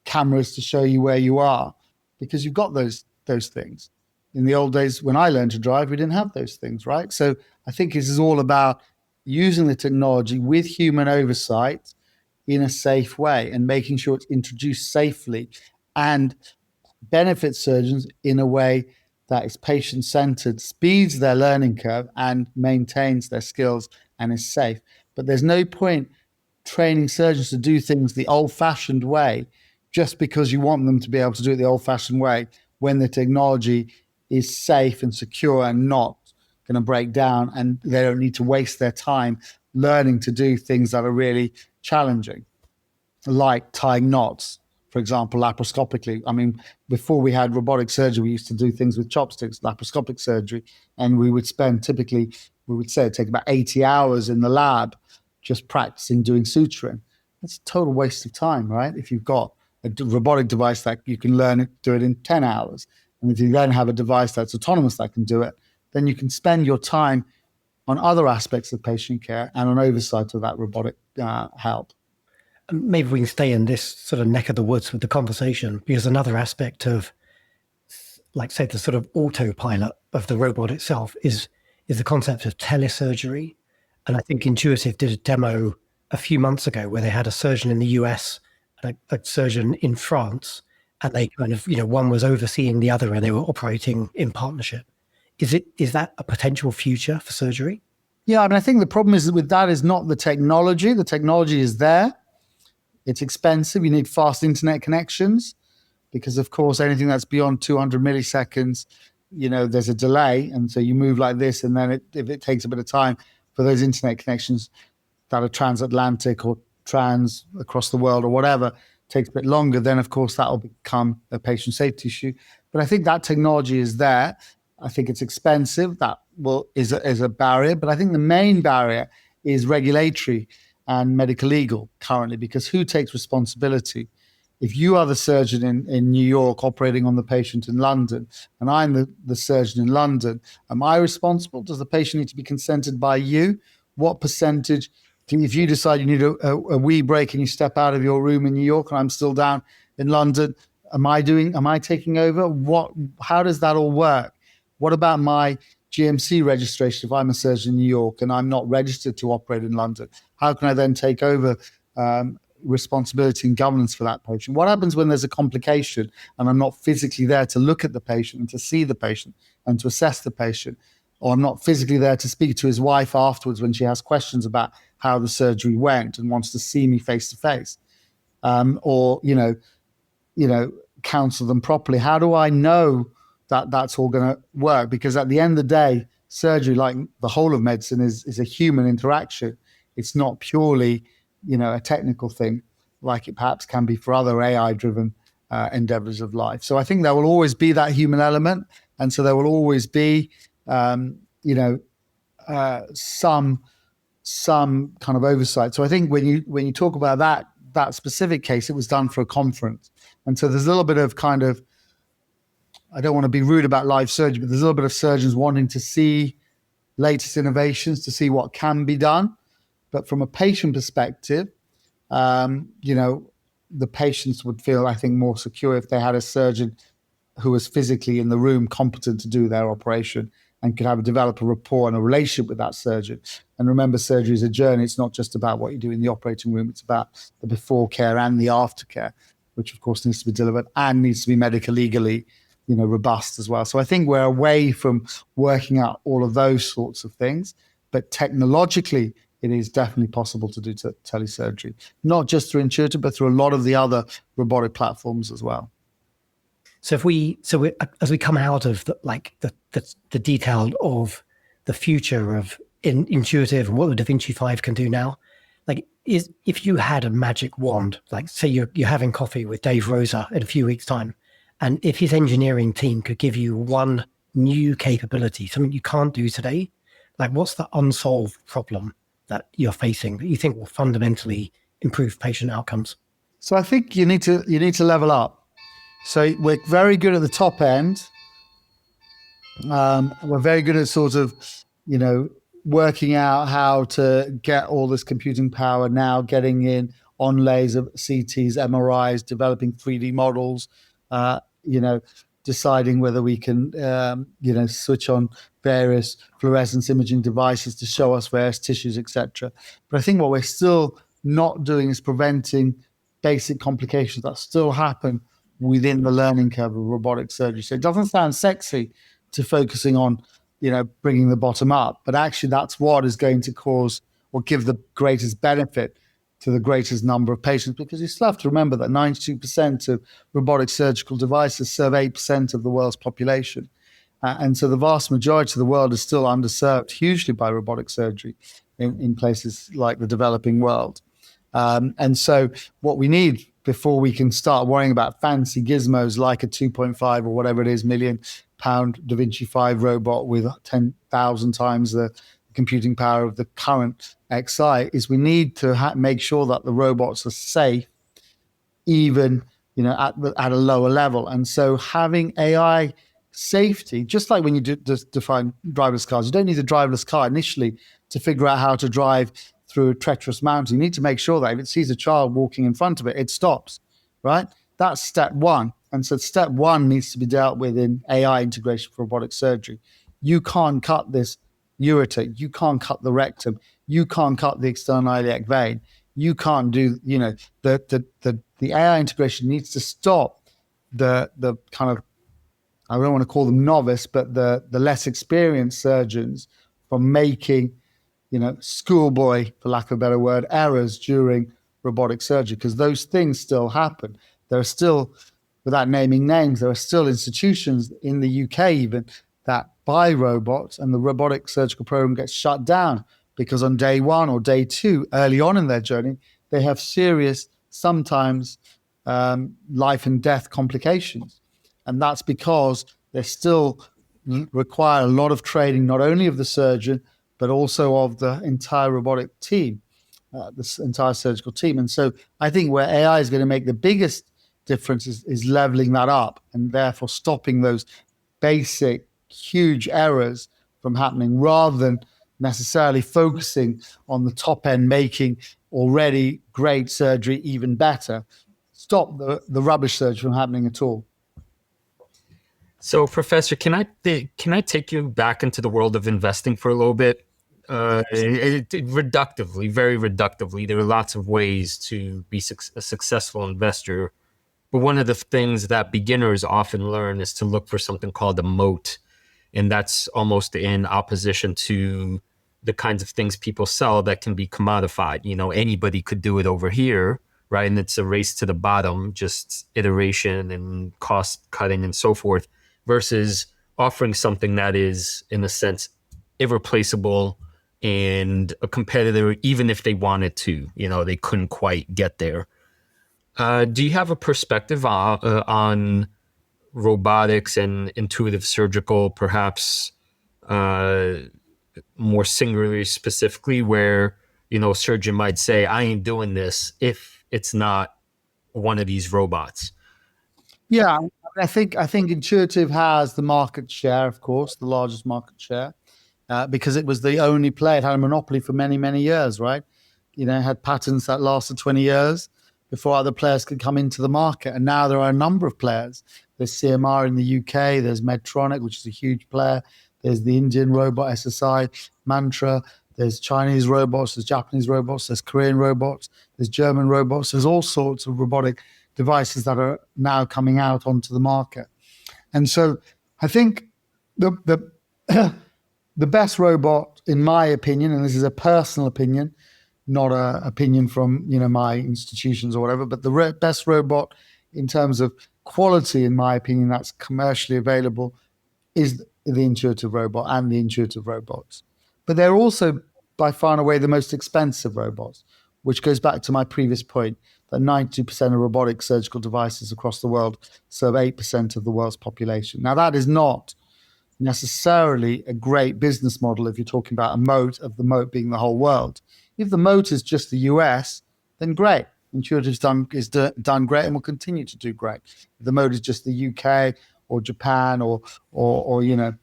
[SPEAKER 1] cameras to show you where you are, because you've got those things. In the old days, when I learned to drive, we didn't have those things, right? So I think this is all about using the technology with human oversight in a safe way and making sure it's introduced safely and benefits surgeons in a way that is patient-centered, speeds their learning curve, and maintains their skills and is safe. But there's no point training surgeons to do things the old-fashioned way just because you want them to be able to do it the old-fashioned way when the technology is safe and secure and not going to break down, and they don't need to waste their time learning to do things that are really challenging, like tying knots, for example, laparoscopically. I mean, before we had robotic surgery, we used to do things with chopsticks, laparoscopic surgery, and we would spend we would say it'd take about 80 hours in the lab just practicing doing suturing. That's a total waste of time, right? If you've got a robotic device that you can do it in 10 hours. And if you then have a device that's autonomous that can do it, then you can spend your time on other aspects of patient care and on oversight of that robotic help.
[SPEAKER 2] Maybe we can stay in this sort of neck of the woods with the conversation, because another aspect of, like, say, the sort of autopilot of the robot itself is the concept of telesurgery. And I think Intuitive did a demo a few months ago where they had a surgeon in the US and a surgeon in France, and they kind of, one was overseeing the other and they were operating in partnership. Is that a potential future for surgery?
[SPEAKER 1] Yeah, I mean, I think the problem is with that is not the technology. The technology is there. It's expensive. You need fast internet connections because, of course, anything that's beyond 200 milliseconds, there's a delay. And so you move like this, and then if it takes a bit of time for those internet connections that are transatlantic or trans across the world or whatever, takes a bit longer, then, of course, that will become a patient safety issue. But I think that technology is there. I think it's expensive. That is a barrier. But I think the main barrier is regulatory and medical legal currently, because who takes responsibility? If you are the surgeon in New York operating on the patient in London, and I'm the surgeon in London, am I responsible? Does the patient need to be consented by you? What percentage? If you decide you need a wee break and you step out of your room in New York and I'm still down in London, am I taking over? How does that all work? What about my GMC registration if I'm a surgeon in New York and I'm not registered to operate in London? How can I then take over responsibility and governance for that patient? What happens when there's a complication and I'm not physically there to look at the patient and to see the patient and to assess the patient? Or I'm not physically there to speak to his wife afterwards when she has questions about how the surgery went and wants to see me face to face, or counsel them properly. How do I know that that's all going to work? Because at the end of the day, surgery, like the whole of medicine, is a human interaction. It's not purely, a technical thing like it perhaps can be for other AI-driven endeavors of life. So I think there will always be that human element, and so there will always be, some kind of oversight. So I think when you talk about that specific case, it was done for a conference, and so there's a little bit of kind of, I don't want to be rude about live surgery, but there's a little bit of surgeons wanting to see latest innovations to see what can be done. But from a patient perspective, the patients would feel, I think, more secure if they had a surgeon who was physically in the room, competent to do their operation, and could develop a rapport and a relationship with that surgeon. And remember, surgery is a journey. It's not just about what you do in the operating room. It's about the before care and the aftercare, which of course needs to be delivered and needs to be legally, robust as well. So I think we're away from working out all of those sorts of things, but technologically, it is definitely possible to do telesurgery, not just through Intuitive, but through a lot of the other robotic platforms as well.
[SPEAKER 2] So as we come out of the detail of the future of Intuitive and what the Da Vinci 5 can do now, if you had a magic wand, say you're having coffee with Dave Rosa in a few weeks' time, and if his engineering team could give you one new capability, something you can't do today, what's the unsolved problem that you're facing that you think will fundamentally improve patient outcomes?
[SPEAKER 1] So I think you need to level up. So we're very good at the top end. We're very good at sort of, working out how to get all this computing power now, getting in onlays of CTs, MRIs, developing 3D models, deciding whether we can, switch on various fluorescence imaging devices to show us various tissues, etc. But I think what we're still not doing is preventing basic complications that still happen within the learning curve of robotic surgery. So it doesn't sound sexy to focusing on, bringing the bottom up, but actually that's what is going to cause or give the greatest benefit to the greatest number of patients, because you still have to remember that 92% of robotic surgical devices serve 8% of the world's population. And so the vast majority of the world is still underserved hugely by robotic surgery in places like the developing world. And so what we need before we can start worrying about fancy gizmos like a 2.5 or whatever it is million pound Da Vinci 5 robot with 10,000 times the computing power of the current XI is we need to make sure that the robots are safe, even at a lower level. And so having AI safety, just like when you define driverless cars, you don't need a driverless car initially to figure out how to drive through a treacherous mountain. You need to make sure that if it sees a child walking in front of it, it stops, right? That's step one. And so step one needs to be dealt with in AI integration for robotic surgery. You can't cut this ureter. You can't cut the rectum. you can't cut the external iliac vein. You can't do, the AI integration needs to stop the kind of, I don't want to call them novice, but the less experienced surgeons from making, schoolboy, for lack of a better word, errors during robotic surgery, because those things still happen. There are still, without naming names, there are still institutions in the UK even that buy robots, and the robotic surgical program gets shut down because on day one or day two, early on in their journey, they have serious, sometimes life and death complications. And that's because they still require a lot of training, not only of the surgeon, but also of the entire robotic team, this entire surgical team. And so I think where AI is going to make the biggest difference is leveling that up, and therefore stopping those basic, huge errors from happening, rather than necessarily focusing on the top end, making already great surgery even better. Stop the rubbish surgery from happening at all.
[SPEAKER 3] So, Professor, can I take you back into the world of investing for a little bit? Reductively, very reductively, there are lots of ways to be a successful investor. But one of the things that beginners often learn is to look for something called a moat. And that's almost in opposition to the kinds of things people sell that can be commodified. Anybody could do it over here, right? And it's a race to the bottom, just iteration and cost cutting and so forth, versus offering something that is, in a sense, irreplaceable and a competitor, even if they wanted to, they couldn't quite get there. Do you have a perspective on robotics and intuitive surgical, perhaps more singularly specifically, where, a surgeon might say, I ain't doing this if it's not one of these robots?
[SPEAKER 1] Yeah, I think Intuitive has the market share, of course, the largest market share, because it was the only player. It had a monopoly for many, many years, right? It had patents that lasted 20 years before other players could come into the market. And now there are a number of players. There's CMR in the UK, there's Medtronic, which is a huge player. There's the Indian robot SSI, Mantra. There's Chinese robots, there's Japanese robots, there's Korean robots, there's German robots. There's all sorts of robotic devices that are now coming out onto the market. And so I think the best robot, in my opinion, and this is a personal opinion, not an opinion from my institutions or whatever, but the best robot in terms of quality, in my opinion, that's commercially available is the Intuitive robot and the Intuitive robots. But they're also by far and away the most expensive robots, which goes back to my previous point that 92% of robotic surgical devices across the world serve 8% of the world's population. Now, that is not necessarily a great business model if you're talking about a moat, of the moat being the whole world. If the moat is just the US, then great. Intuitive's done great and will continue to do great. If the moat is just the UK or Japan or the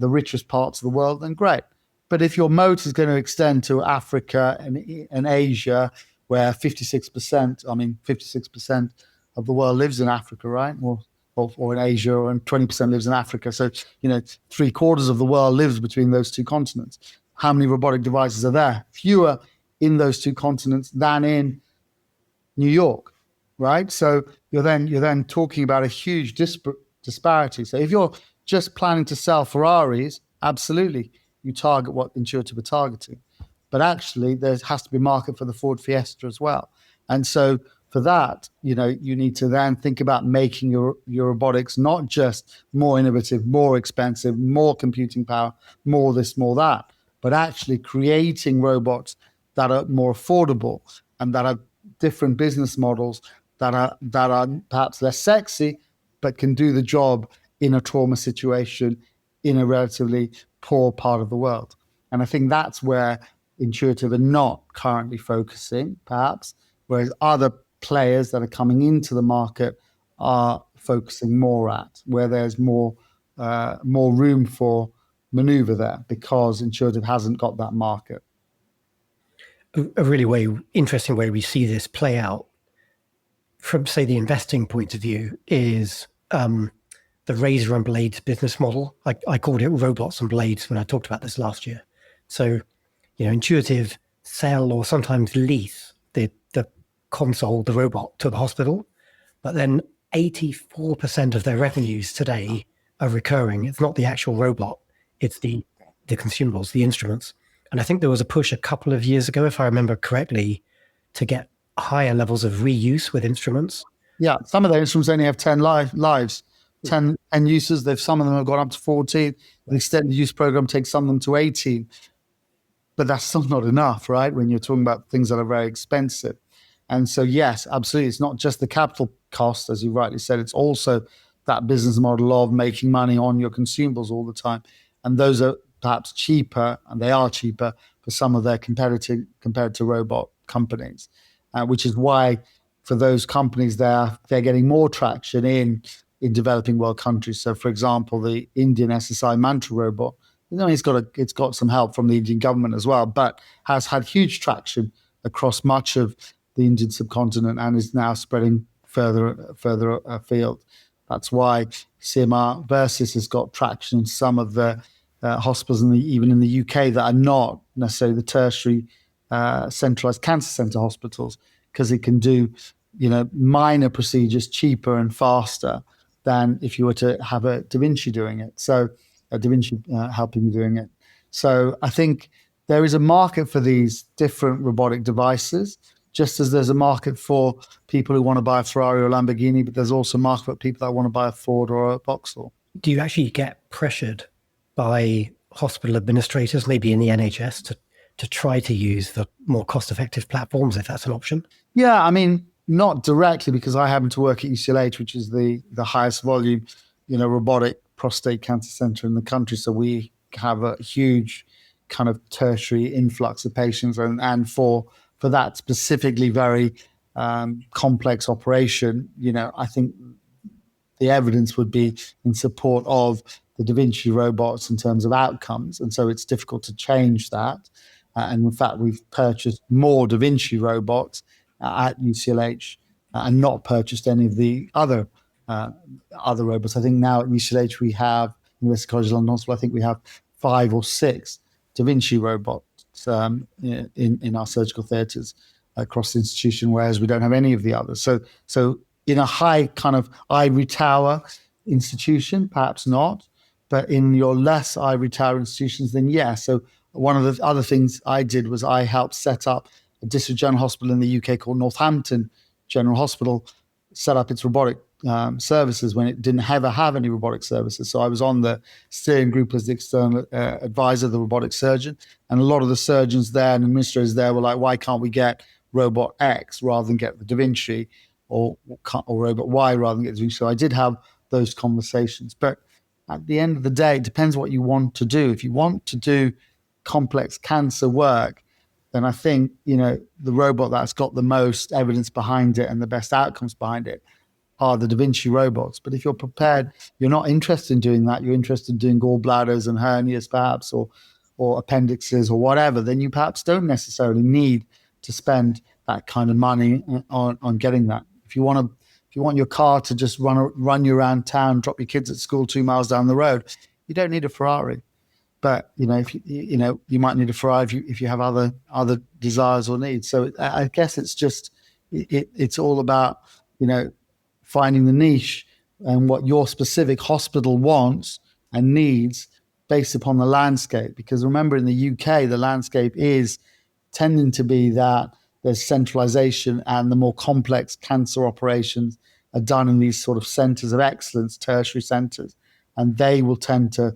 [SPEAKER 1] richest parts of the world, then great. But if your moat is going to extend to Africa and Asia, where 56% of the world lives in Africa, right? Or in Asia, and 20% lives in Africa. So, 3/4 of the world lives between those two continents. How many robotic devices are there? Fewer in those two continents than in New York, right? So you're then talking about a huge disparity. So if you're just planning to sell Ferraris, absolutely, you target what Intuitive are targeting. But actually, there has to be a market for the Ford Fiesta as well. And so for that, you need to then think about making your robotics not just more innovative, more expensive, more computing power, more this, more that, but actually creating robots that are more affordable and that are different business models that are perhaps less sexy, but can do the job in a trauma situation in a relatively poor part of the world. And I think that's where Intuitive are not currently focusing, perhaps, whereas other players that are coming into the market are focusing more at, where there's more room for maneuver there, because Intuitive hasn't got that market.
[SPEAKER 2] A really interesting way we see this play out from, say, the investing point of view is the razor and blades business model. I called it robots and blades when I talked about this last year. So Intuitive sell or sometimes lease the console, the robot, to the hospital, but then 84% of their revenues today are recurring. It's not the actual robot, it's the consumables, the instruments. And I think there was a push a couple of years ago, if I remember correctly, to get higher levels of reuse with instruments.
[SPEAKER 1] Yeah, some of the instruments only have 10 lives, 10 uses. Some of them have gone up to 14. The extended use program takes some of them to 18. But that's still not enough, right? When you're talking about things that are very expensive. And so, yes, absolutely. It's not just the capital cost, as you rightly said. It's also that business model of making money on your consumables all the time. And those are perhaps cheaper, and they are cheaper for some of their compared to robot companies, which is why for those companies they're getting more traction in developing world countries. So, for example, the Indian SSI Mantra robot, it's got some help from the Indian government as well, but has had huge traction across much of the Indian subcontinent and is now spreading further afield. That's why CMR Versus has got traction in some of the hospitals even in the UK that are not necessarily the tertiary centralized cancer center hospitals, because it can do minor procedures cheaper and faster than if you were to have a Da Vinci doing it. So Da Vinci helping you doing it. So I think there is a market for these different robotic devices, just as there's a market for people who want to buy a Ferrari or Lamborghini, but there's also a market for people that want to buy a Ford or a Vauxhall.
[SPEAKER 2] Do you actually get pressured by hospital administrators, maybe in the NHS, to try to use the more cost-effective platforms, if that's an option?
[SPEAKER 1] Yeah, I mean, not directly, because I happen to work at UCLH, which is the highest volume, robotic prostate cancer center in the country. So we have a huge kind of tertiary influx of patients, and for that specifically very complex operation, I think the evidence would be in support of the Da Vinci robots in terms of outcomes. And so it's difficult to change that. And in fact, we've purchased more Da Vinci robots at UCLH and not purchased any of the other robots. I think now at UCLH we have, University College London Hospital, I think we have 5 or 6 Da Vinci robots in our surgical theatres across the institution, whereas we don't have any of the others. So in a high kind of ivory tower institution, perhaps not, but in your less ivory tower institutions, then yes. So one of the other things I did was I helped set up a district general hospital in the UK called Northampton General Hospital, set up its robotic services when it didn't ever have any robotic services. So I was on the steering group as the external advisor, the robotic surgeon, and a lot of the surgeons there and administrators there were like, why can't we get robot X rather than get the Da Vinci, or robot Y rather than get the Da Vinci? So I did have those conversations. But at the end of the day, it depends what you want to do. If you want to do complex cancer work, then I think, the robot that's got the most evidence behind it and the best outcomes behind it are the Da Vinci robots. But if you're prepared, you're not interested in doing that, you're interested in doing gallbladders and hernias perhaps, or appendixes or whatever, then you perhaps don't necessarily need to spend that kind of money on getting that. If you want your car to just run you around town, drop your kids at school 2 miles down the road, you don't need a Ferrari. But if you might need a Ferrari if you have other desires or needs. So I guess it's just it's all about finding the niche and what your specific hospital wants and needs based upon the landscape. Because remember, in the UK, the landscape is tending to be that there's centralization, and the more complex cancer operations are done in these sort of centers of excellence, tertiary centers, and they will tend to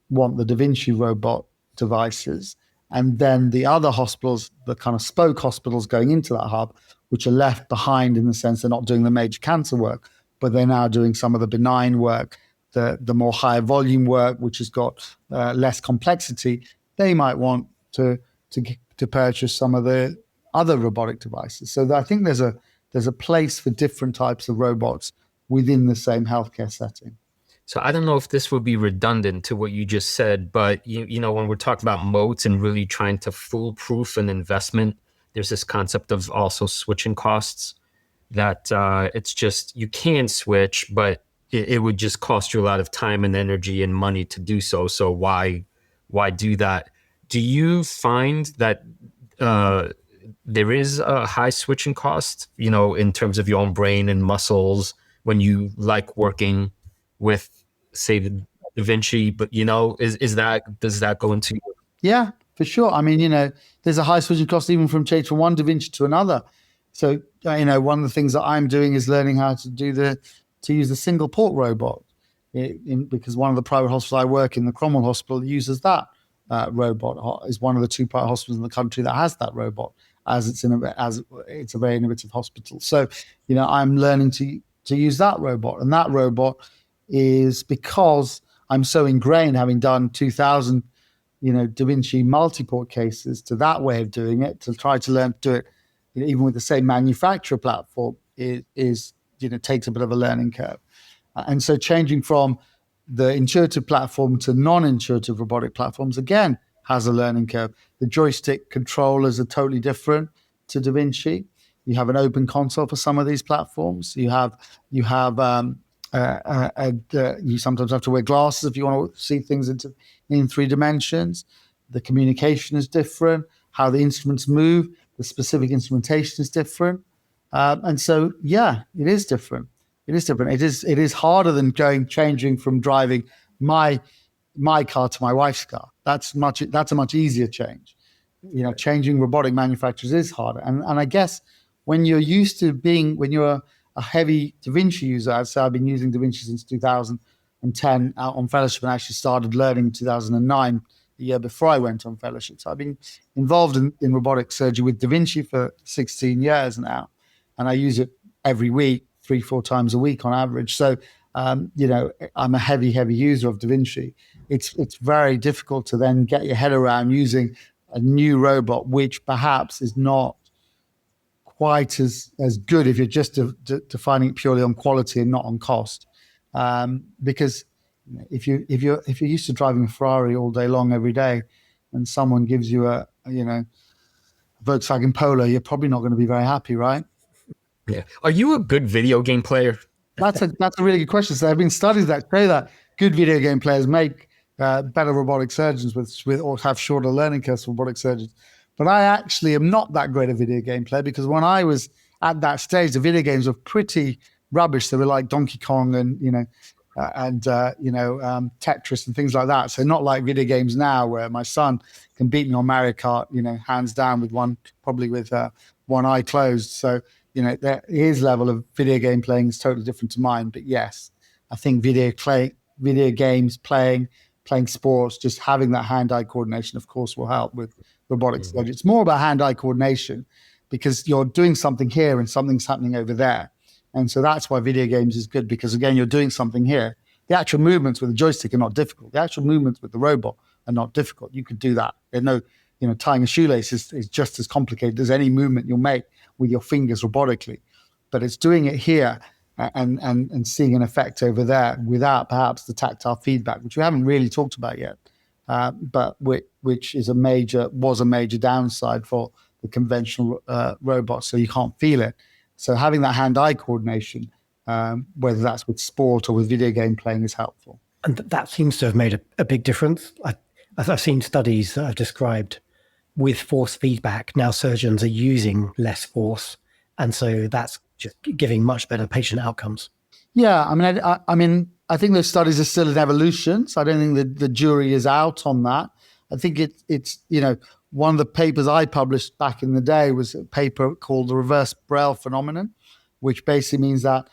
[SPEAKER 1] want the Da Vinci robot devices. And then the other hospitals, the kind of spoke hospitals going into that hub, which are left behind in the sense they're not doing the major cancer work, but they're now doing some of the benign work, the more higher volume work, which has got less complexity. They might want to purchase some of the other robotic devices. So I think there's a place for different types of robots within the same healthcare setting.
[SPEAKER 3] So I don't know if this would be redundant to what you just said, but when we're talking about moats and really trying to foolproof an investment, there's this concept of also switching costs, that it's just, you can switch, but it would just cost you a lot of time and energy and money to do so. So why do that? do you find that there is a high switching cost, in terms of your own brain and muscles when you like working with, say, the Da Vinci, but does that go into?
[SPEAKER 1] Yeah, for sure. I mean, there's a high switching cost even from change from one Da Vinci to another. So, one of the things that I'm doing is learning how to use the single port robot, because one of the private hospitals I work in, the Cromwell Hospital, uses that robot. Is one of the two private hospitals in the country that has that robot, as it's a very innovative hospital. So, I'm learning to use that robot, and that robot is because I'm so ingrained, having done 2,000, Da Vinci multi-port cases, to that way of doing it, to try to learn to do it, even with the same manufacturer platform, takes a bit of a learning curve. And so changing from the intuitive platform to non-intuitive robotic platforms, again, has a learning curve. The joystick controllers are totally different to Da Vinci. You have an open console for some of these platforms. You sometimes have to wear glasses if you want to see things in 3 dimensions. The communication is different. How the instruments move, the specific instrumentation is different. And so, yeah, it is different. It is harder than changing from driving my car to my wife's car. That's a much easier change. Changing robotic manufacturers is harder. And I guess when you're when you're a heavy Da Vinci user, I'd say I've been using Da Vinci since 2010 out on fellowship, and actually started learning in 2009, the year before I went on fellowship. So I've been involved in robotic surgery with Da Vinci for 16 years now, and I use it every week, 3-4 times a week on average. So, I'm a heavy user of Da Vinci. It's very difficult to then get your head around using a new robot, which perhaps is not quite as good if you're just defining it purely on quality and not on cost. Because if you're used to driving a Ferrari all day long every day, and someone gives you a Volkswagen Polo, you're probably not going to be very happy, right?
[SPEAKER 3] Yeah. Are you a good video game player?
[SPEAKER 1] That's a really good question. So there have been studies that show that good video game players make better robotic surgeons or have shorter learning curves for robotic surgeons. But I actually am not that great a video game player, because when I was at that stage, the video games were pretty rubbish. They were like Donkey Kong and Tetris and things like that. So not like video games now, where my son can beat me on Mario Kart, hands down, with one eye closed. So his level of video game playing is totally different to mine. But yes, I think video games, playing sports, just having that hand-eye coordination, of course, will help with robotic surgery. It's more about hand-eye coordination, because you're doing something here and something's happening over there. And so that's why video games is good, because, again, you're doing something here. The actual movements with the joystick are not difficult. The actual movements with the robot are not difficult. You could do that. There's no, tying a shoelace is just as complicated as any movement you'll make with your fingers robotically. But it's doing it here and seeing an effect over there without perhaps the tactile feedback, which we haven't really talked about yet, but which was a major downside for the conventional robots. So you can't feel it. So having that hand-eye coordination, whether that's with sport or with video game playing, is helpful.
[SPEAKER 2] And that seems to have made a big difference. I've seen studies that I've described with force feedback. Now surgeons are using less force, and so that's just giving much better patient outcomes.
[SPEAKER 1] Yeah, I think those studies are still in evolution, so I don't think the jury is out on that. I think it's one of the papers I published back in the day was a paper called the reverse Braille phenomenon, which basically means that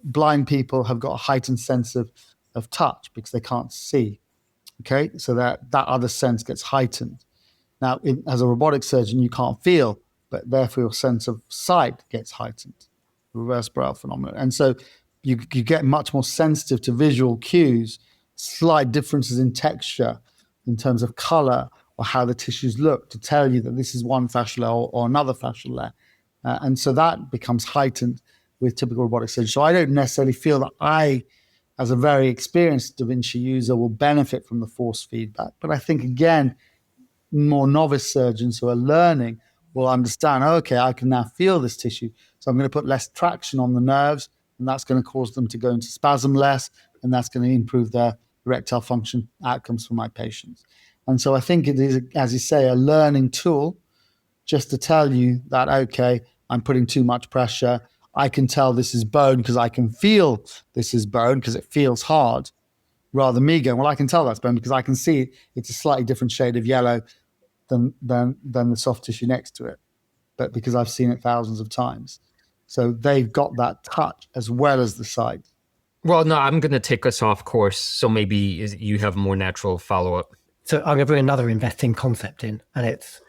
[SPEAKER 1] blind people have got a heightened sense of touch because they can't see. Okay, so that other sense gets heightened. Now, as a robotic surgeon, you can't feel, but therefore your sense of sight gets heightened, reverse Braille phenomenon. And so you get much more sensitive to visual cues, slight differences in texture, in terms of color, or how the tissues look, to tell you that this is one fascial layer or another fascial layer. And so that becomes heightened with typical robotic surgery. So I don't necessarily feel that I, as a very experienced Da Vinci user, will benefit from the force feedback. But I think, again, more novice surgeons who are learning will understand, okay, I can now feel this tissue, so I'm going to put less traction on the nerves, and that's going to cause them to go into spasm less, and that's going to improve their erectile function outcomes for my patients. And so I think it is, as you say, a learning tool just to tell you that, okay, I'm putting too much pressure. I can tell this is bone because I can feel this is bone because it feels hard, rather than me going, well, I can tell that's bone because I can see it's a slightly different shade of yellow than the soft tissue next to it, but because I've seen it thousands of times. So they've got that touch as well as the sight.
[SPEAKER 3] Well, no, I'm going to take us off course. So maybe you have a more natural follow-up.
[SPEAKER 2] So I'm going to bring another investing concept in, and it's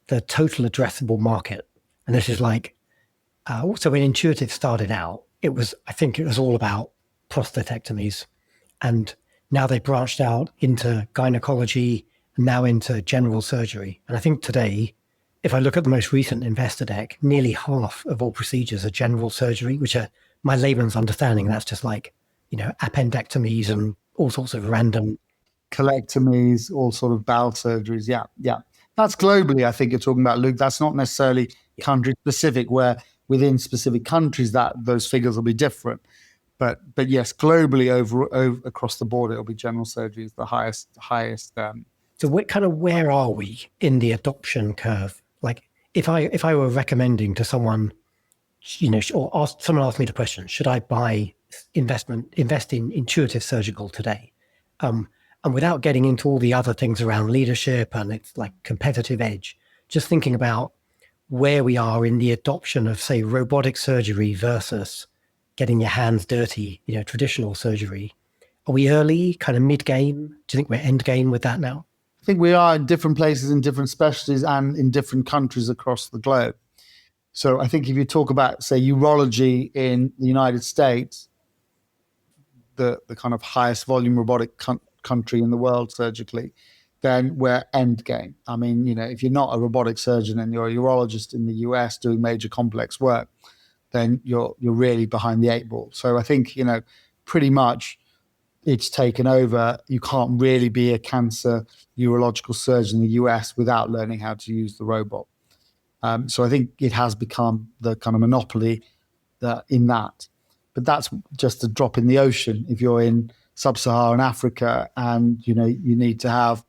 [SPEAKER 2] the total addressable market. And this is like, so when Intuitive started out, I think it was all about prostatectomies. And now they branched out into gynecology and now into general surgery. And I think today, if I look at the most recent investor deck, nearly half of all procedures are general surgery, which are my layman's understanding. That's just like, appendectomies and all sorts of random
[SPEAKER 1] colectomies, all sort of bowel surgeries. Yeah. That's globally, I think you're talking about, Luke. That's not necessarily country specific, where within specific countries that those figures will be different. But yes, globally over across the board, it'll be general surgery is the highest.
[SPEAKER 2] So where are we in the adoption curve? Like if I were recommending to someone, or someone asked me the question, should I invest in Intuitive Surgical today? And without getting into all the other things around leadership and it's like competitive edge, just thinking about where we are in the adoption of, say, robotic surgery versus getting your hands dirty, traditional surgery. Are we early, kind of mid-game? Do you think we're end-game with that now?
[SPEAKER 1] I think we are in different places, in different specialties, and in different countries across the globe. So I think if you talk about, say, urology in the United States, the kind of highest volume robotic country in the world surgically, then we're end game. I mean, if you're not a robotic surgeon and you're a urologist in the US doing major complex work, then you're really behind the eight ball. So I think, pretty much it's taken over. You can't really be a cancer urological surgeon in the US without learning how to use the robot. So I think it has become the kind of monopoly in that. But that's just a drop in the ocean. If you're in sub-Saharan Africa and, you need to have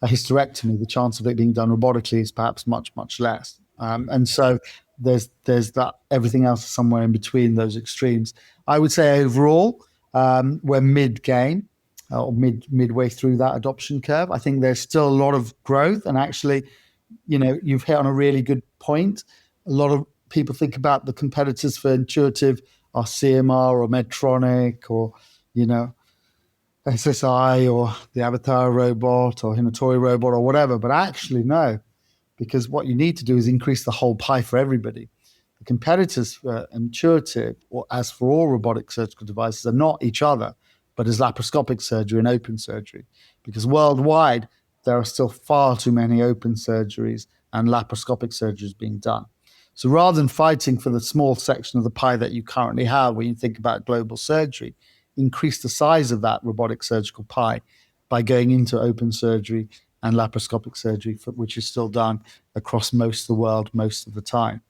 [SPEAKER 1] a hysterectomy, the chance of it being done robotically is perhaps much, much less. And so there's that, everything else is somewhere in between those extremes. I would say overall, we're mid-game or midway through that adoption curve. I think there's still a lot of growth. And actually, you've hit on a really good point. A lot of people think about the competitors for Intuitive are CMR or Medtronic or, SSI or the Avatar robot or Hinotori robot or whatever. But actually, no, because what you need to do is increase the whole pie for everybody. The competitors for Intuitive, or as for all robotic surgical devices, are not each other, but is laparoscopic surgery and open surgery. Because worldwide, there are still far too many open surgeries and laparoscopic surgeries being done. So rather than fighting for the small section of the pie that you currently have when you think about global surgery, increase the size of that robotic surgical pie by going into open surgery and laparoscopic surgery, which is still done across most of the world most of the time.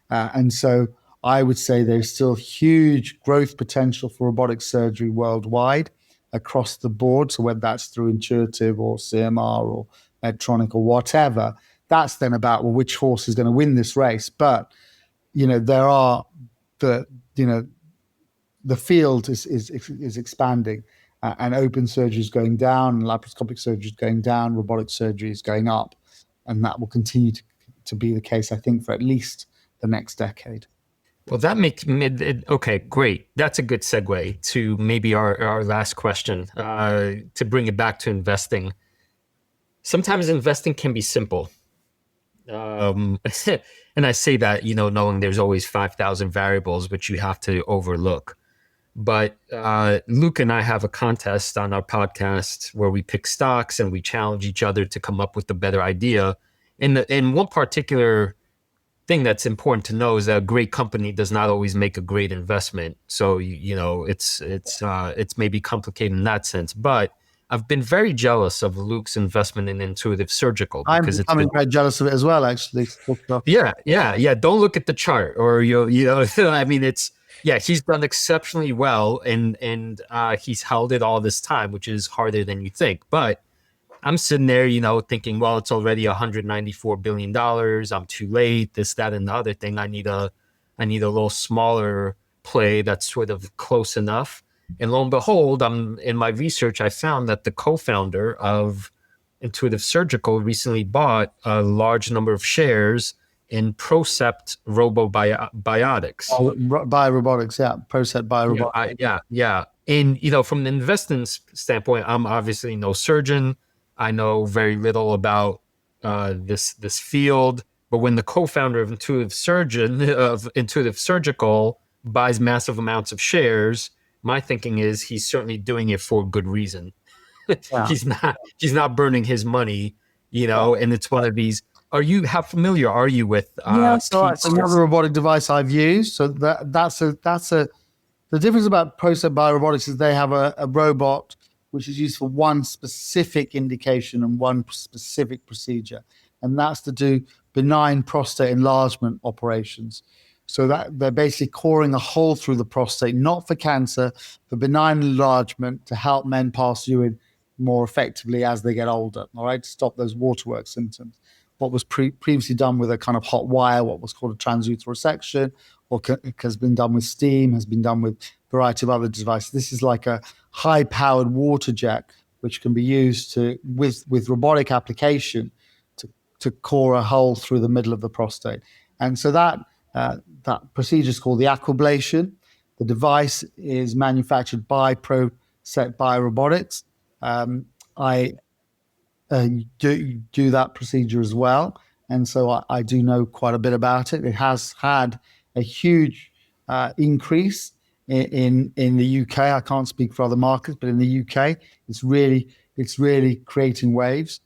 [SPEAKER 1] And so I would say there's still huge growth potential for robotic surgery worldwide across the board. So whether that's through Intuitive or CMR or Medtronic or whatever, that's then about, well, which horse is going to win this race. But, there are the field is expanding and open surgery is going down and laparoscopic surgery is going down, robotic surgery is going up. And that will continue to be the case, I think, for at least the next decade.
[SPEAKER 3] Well, that makes okay, great. That's a good segue to maybe our last question, to bring it back to investing. Sometimes investing can be simple. And I say that, knowing there's always 5,000 variables which you have to overlook. But Luke and I have a contest on our podcast where we pick stocks and we challenge each other to come up with a better idea. And one particular thing that's important to know is that a great company does not always make a great investment. So, it's maybe complicated in that sense. But I've been very jealous of Luke's investment in Intuitive Surgical.
[SPEAKER 1] I'm very jealous of it as well, actually.
[SPEAKER 3] Yeah. Don't look at the chart or I mean, he's done exceptionally well and he's held it all this time, which is harder than you think. But I'm sitting there, thinking, well, it's already $194 billion. I'm too late, this, that, and the other thing. I need a little smaller play that's sort of close enough. And lo and behold, in my research, I found that the co-founder of Intuitive Surgical recently bought a large number of shares in Procept Robotics.
[SPEAKER 1] Biorobotics, yeah. Procept Biorobotics.
[SPEAKER 3] Yeah. And, from an investment standpoint, I'm obviously no surgeon. I know very little about this field. But when the co-founder of Intuitive Surgical buys massive amounts of shares, my thinking is he's certainly doing it for good reason. Yeah. He's not burning his money, and it's one of these. How familiar are you with?
[SPEAKER 1] So it's another robotic device I've used. So that's the difference about Procept Biorobotics is they have a robot which is used for one specific indication and one specific procedure, and that's to do benign prostate enlargement operations. So that they're basically coring a hole through the prostate, not for cancer, for benign enlargement to help men pass urine more effectively as they get older, all right, to stop those waterwork symptoms. What was previously done with a kind of hot wire, what was called a transurethral section, or has been done with steam, has been done with a variety of other devices. This is like a high-powered water jet, which can be used with robotic application to core a hole through the middle of the prostate. And so that procedure is called the aquablation. The device is manufactured by Procept Biorobotics. I do that procedure as well, and so I do know quite a bit about it. It has had a huge increase in the UK. I can't speak for other markets, but in the UK, it's really creating waves,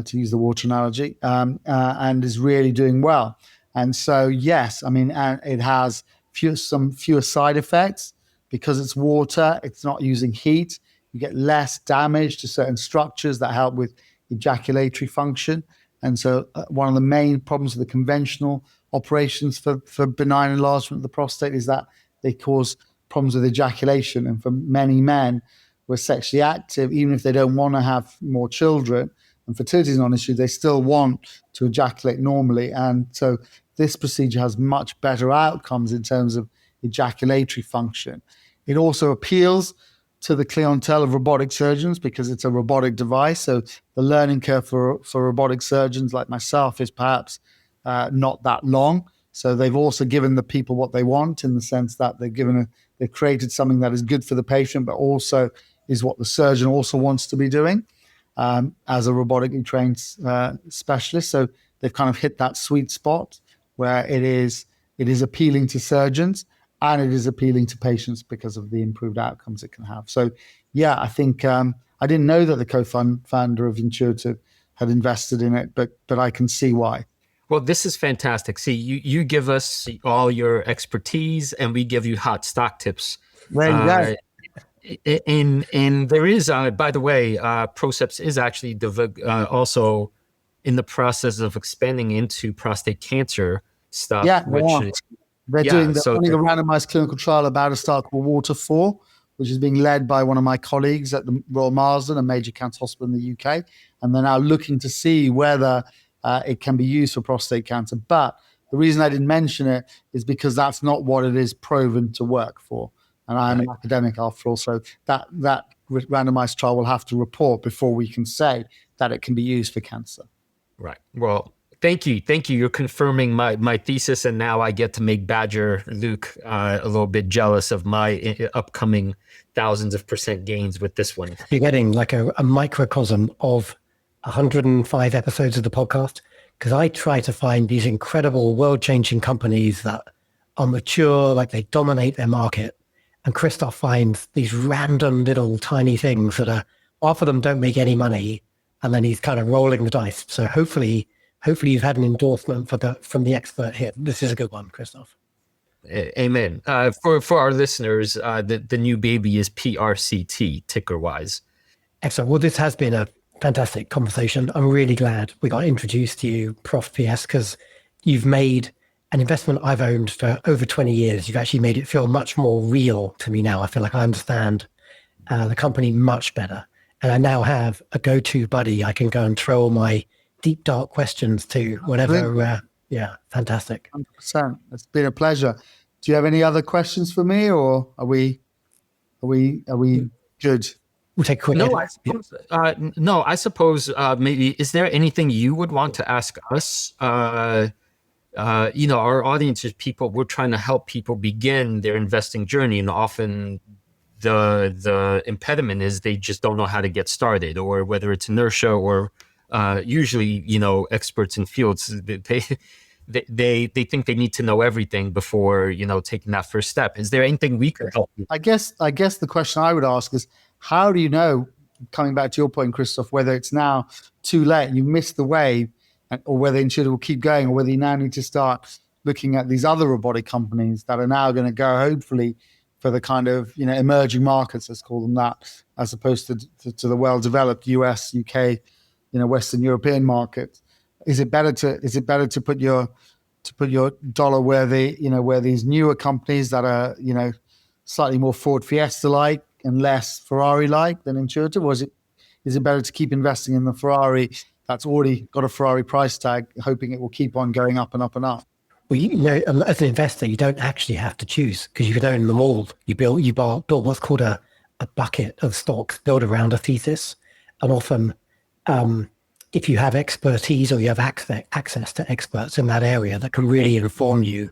[SPEAKER 1] to use the water analogy, and is really doing well. And so, yes, I mean, and it has fewer side effects because it's water. It's not using heat. You get less damage to certain structures that help with ejaculatory function. And so one of the main problems with the conventional operations for benign enlargement of the prostate is that they cause problems with ejaculation. And for many men who are sexually active, even if they don't want to have more children, and fertility is not an issue, they still want to ejaculate normally. And so this procedure has much better outcomes in terms of ejaculatory function. It also appeals to the clientele of robotic surgeons because it's a robotic device. So the learning curve for robotic surgeons like myself is perhaps not that long. So they've also given the people what they want in the sense that they've created something that is good for the patient, but also is what the surgeon also wants to be doing as a robotically trained specialist. So they've kind of hit that sweet spot where it is appealing to surgeons and it is appealing to patients because of the improved outcomes it can have. So, yeah, I think I didn't know that the co-founder of Intuitive had invested in it, but I can see why.
[SPEAKER 3] Well, this is fantastic. See, you give us all your expertise and we give you hot stock tips.
[SPEAKER 1] There you
[SPEAKER 3] go. And there is, by the way, Procept is actually also in the process of expanding into prostate cancer stuff.
[SPEAKER 1] Yeah, they're doing the randomized clinical trial about to start called Water 4, which is being led by one of my colleagues at the Royal Marsden, a major cancer hospital in the UK. And they're now looking to see whether it can be used for prostate cancer. But the reason I didn't mention it is because that's not what it is proven to work for. And I'm an academic after all, so that randomized trial will have to report before we can say that it can be used for cancer.
[SPEAKER 3] Right. Well, thank you. You're confirming my thesis, and now I get to make Badger Luke a little bit jealous of my upcoming thousands of % gains with this one.
[SPEAKER 2] You're getting like a microcosm of 105 episodes of the podcast, because I try to find these incredible world-changing companies that are mature, like they dominate their market. And Christoph finds these random little tiny things that half of them don't make any money, and then he's kind of rolling the dice. So hopefully you've had an endorsement from the expert here. This is a good one, Christoph.
[SPEAKER 3] Amen. For our listeners, the new baby is PRCT, ticker-wise.
[SPEAKER 2] Excellent. Well, this has been a fantastic conversation. I'm really glad we got introduced to you, Prof PS, because you've made an investment I've owned for over 20 years. You've actually made it feel much more real to me now. I feel like I understand the company much better. And I now have a go-to buddy I can go and throw all my deep, dark questions to whenever. Fantastic.
[SPEAKER 1] 100%. It's been a pleasure. Do you have any other questions for me, or are we good?
[SPEAKER 2] We'll take a quick edit.
[SPEAKER 3] I suppose maybe, is there anything you would want to ask us? Our audience is people, we're trying to help people begin their investing journey. And often the impediment is they just don't know how to get started, or whether it's inertia or usually, experts in fields, they think they need to know everything before, taking that first step. Is there anything we could help you?
[SPEAKER 1] I guess the question I would ask is, how do you know, coming back to your point, Christoph, whether it's now too late and you've missed the wave, or whether Intuitive will keep going, or whether you now need to start looking at these other robotic companies that are now going to go, hopefully, for the kind of emerging markets, let's call them that, as opposed to the well-developed US, UK, Western European markets. Is it better to put your dollar where where these newer companies that are slightly more Ford Fiesta-like and less Ferrari-like than Intuitive, or is it better to keep investing in the Ferrari that's already got a Ferrari price tag, hoping it will keep on going up and up and up?
[SPEAKER 2] Well, as an investor, you don't actually have to choose, because you can own them all. You build what's called a bucket of stocks built around a thesis, and often, if you have expertise or you have access to experts in that area that can really inform you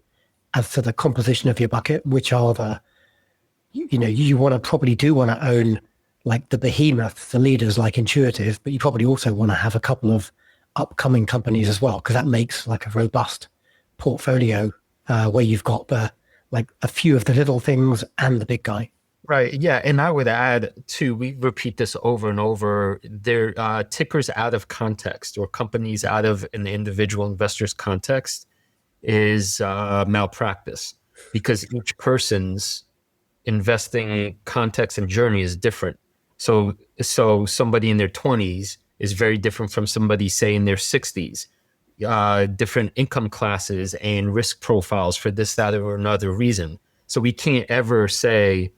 [SPEAKER 2] as to the composition of your bucket, which are you want to own like the behemoths, the leaders like Intuitive, but you probably also want to have a couple of upcoming companies as well, because that makes like a robust portfolio where you've got like a few of the little things and the big guy.
[SPEAKER 3] Right. Yeah. And I would add too, we repeat this over and over, they're tickers out of context, or companies out of an individual investor's context, is malpractice, because each person's investing context and journey is different. So somebody in their 20s is very different from somebody, say, in their 60s. Different income classes and risk profiles for this, that, or another reason. So we can't ever say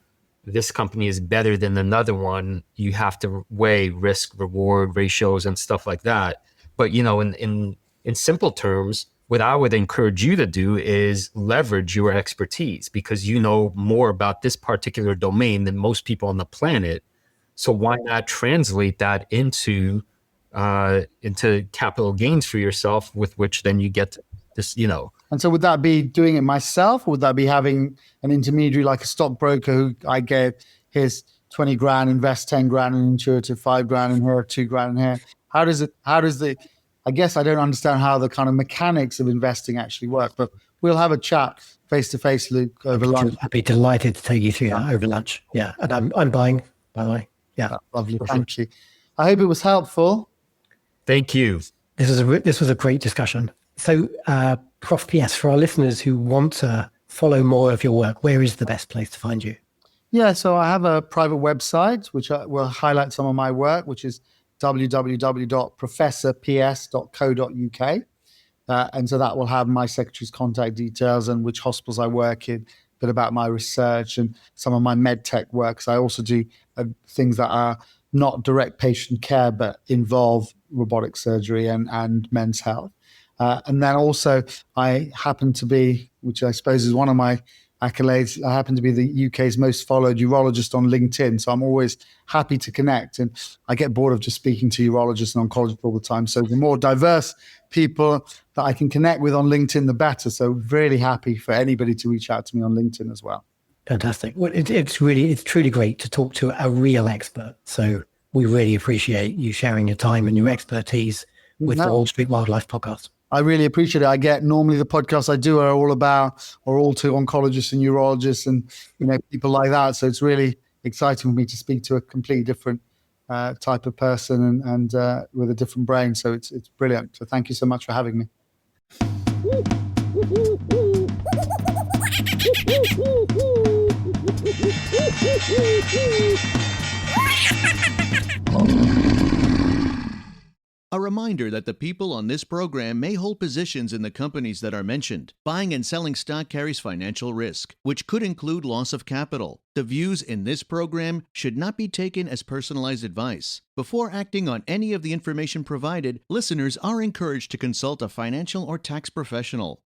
[SPEAKER 3] this company is better than another one. You have to weigh risk reward ratios and stuff like that. But in simple terms, what I would encourage you to do is leverage your expertise, because you know more about this particular domain than most people on the planet. So why not translate that into capital gains for yourself, with which then you get this,
[SPEAKER 1] And so would that be doing it myself, or would that be having an intermediary like a stockbroker who I gave his 20 grand, invest 10 grand in Intuitive, 5 grand in here, 2 grand in here? I guess I don't understand how the kind of mechanics of investing actually work, but we'll have a chat face to face, Luke, over lunch.
[SPEAKER 2] I'd be delighted to take you through that over lunch. Yeah. And I'm buying, by the way. Yeah.
[SPEAKER 1] That's lovely. Thank you. I hope it was helpful.
[SPEAKER 3] Thank you.
[SPEAKER 2] This was a great discussion. So, Prof PS, for our listeners who want to follow more of your work, where is the best place to find you?
[SPEAKER 1] Yeah, so I have a private website which will highlight some of my work, which is www.professorps.co.uk. And so that will have my secretary's contact details and which hospitals I work in, a bit about my research and some of my med tech work. So I also do things that are not direct patient care, but involve robotic surgery and men's health. And then also I happen to be, which I suppose is one of my accolades, I happen to be the UK's most followed urologist on LinkedIn. So I'm always happy to connect. And I get bored of just speaking to urologists and oncologists all the time. So the more diverse people that I can connect with on LinkedIn, the better. So really happy for anybody to reach out to me on LinkedIn as well.
[SPEAKER 2] Fantastic. Well, it's truly great to talk to a real expert. So we really appreciate you sharing your time and your expertise with the Wall Street Wildlife podcast.
[SPEAKER 1] I really appreciate it. I get normally the podcasts I do are all to oncologists and urologists and people like that. So it's really exciting for me to speak to a completely different type of person and with a different brain. So it's brilliant. So thank you so much for having me.
[SPEAKER 4] A reminder that the people on this program may hold positions in the companies that are mentioned. Buying and selling stock carries financial risk, which could include loss of capital. The views in this program should not be taken as personalized advice. Before acting on any of the information provided, listeners are encouraged to consult a financial or tax professional.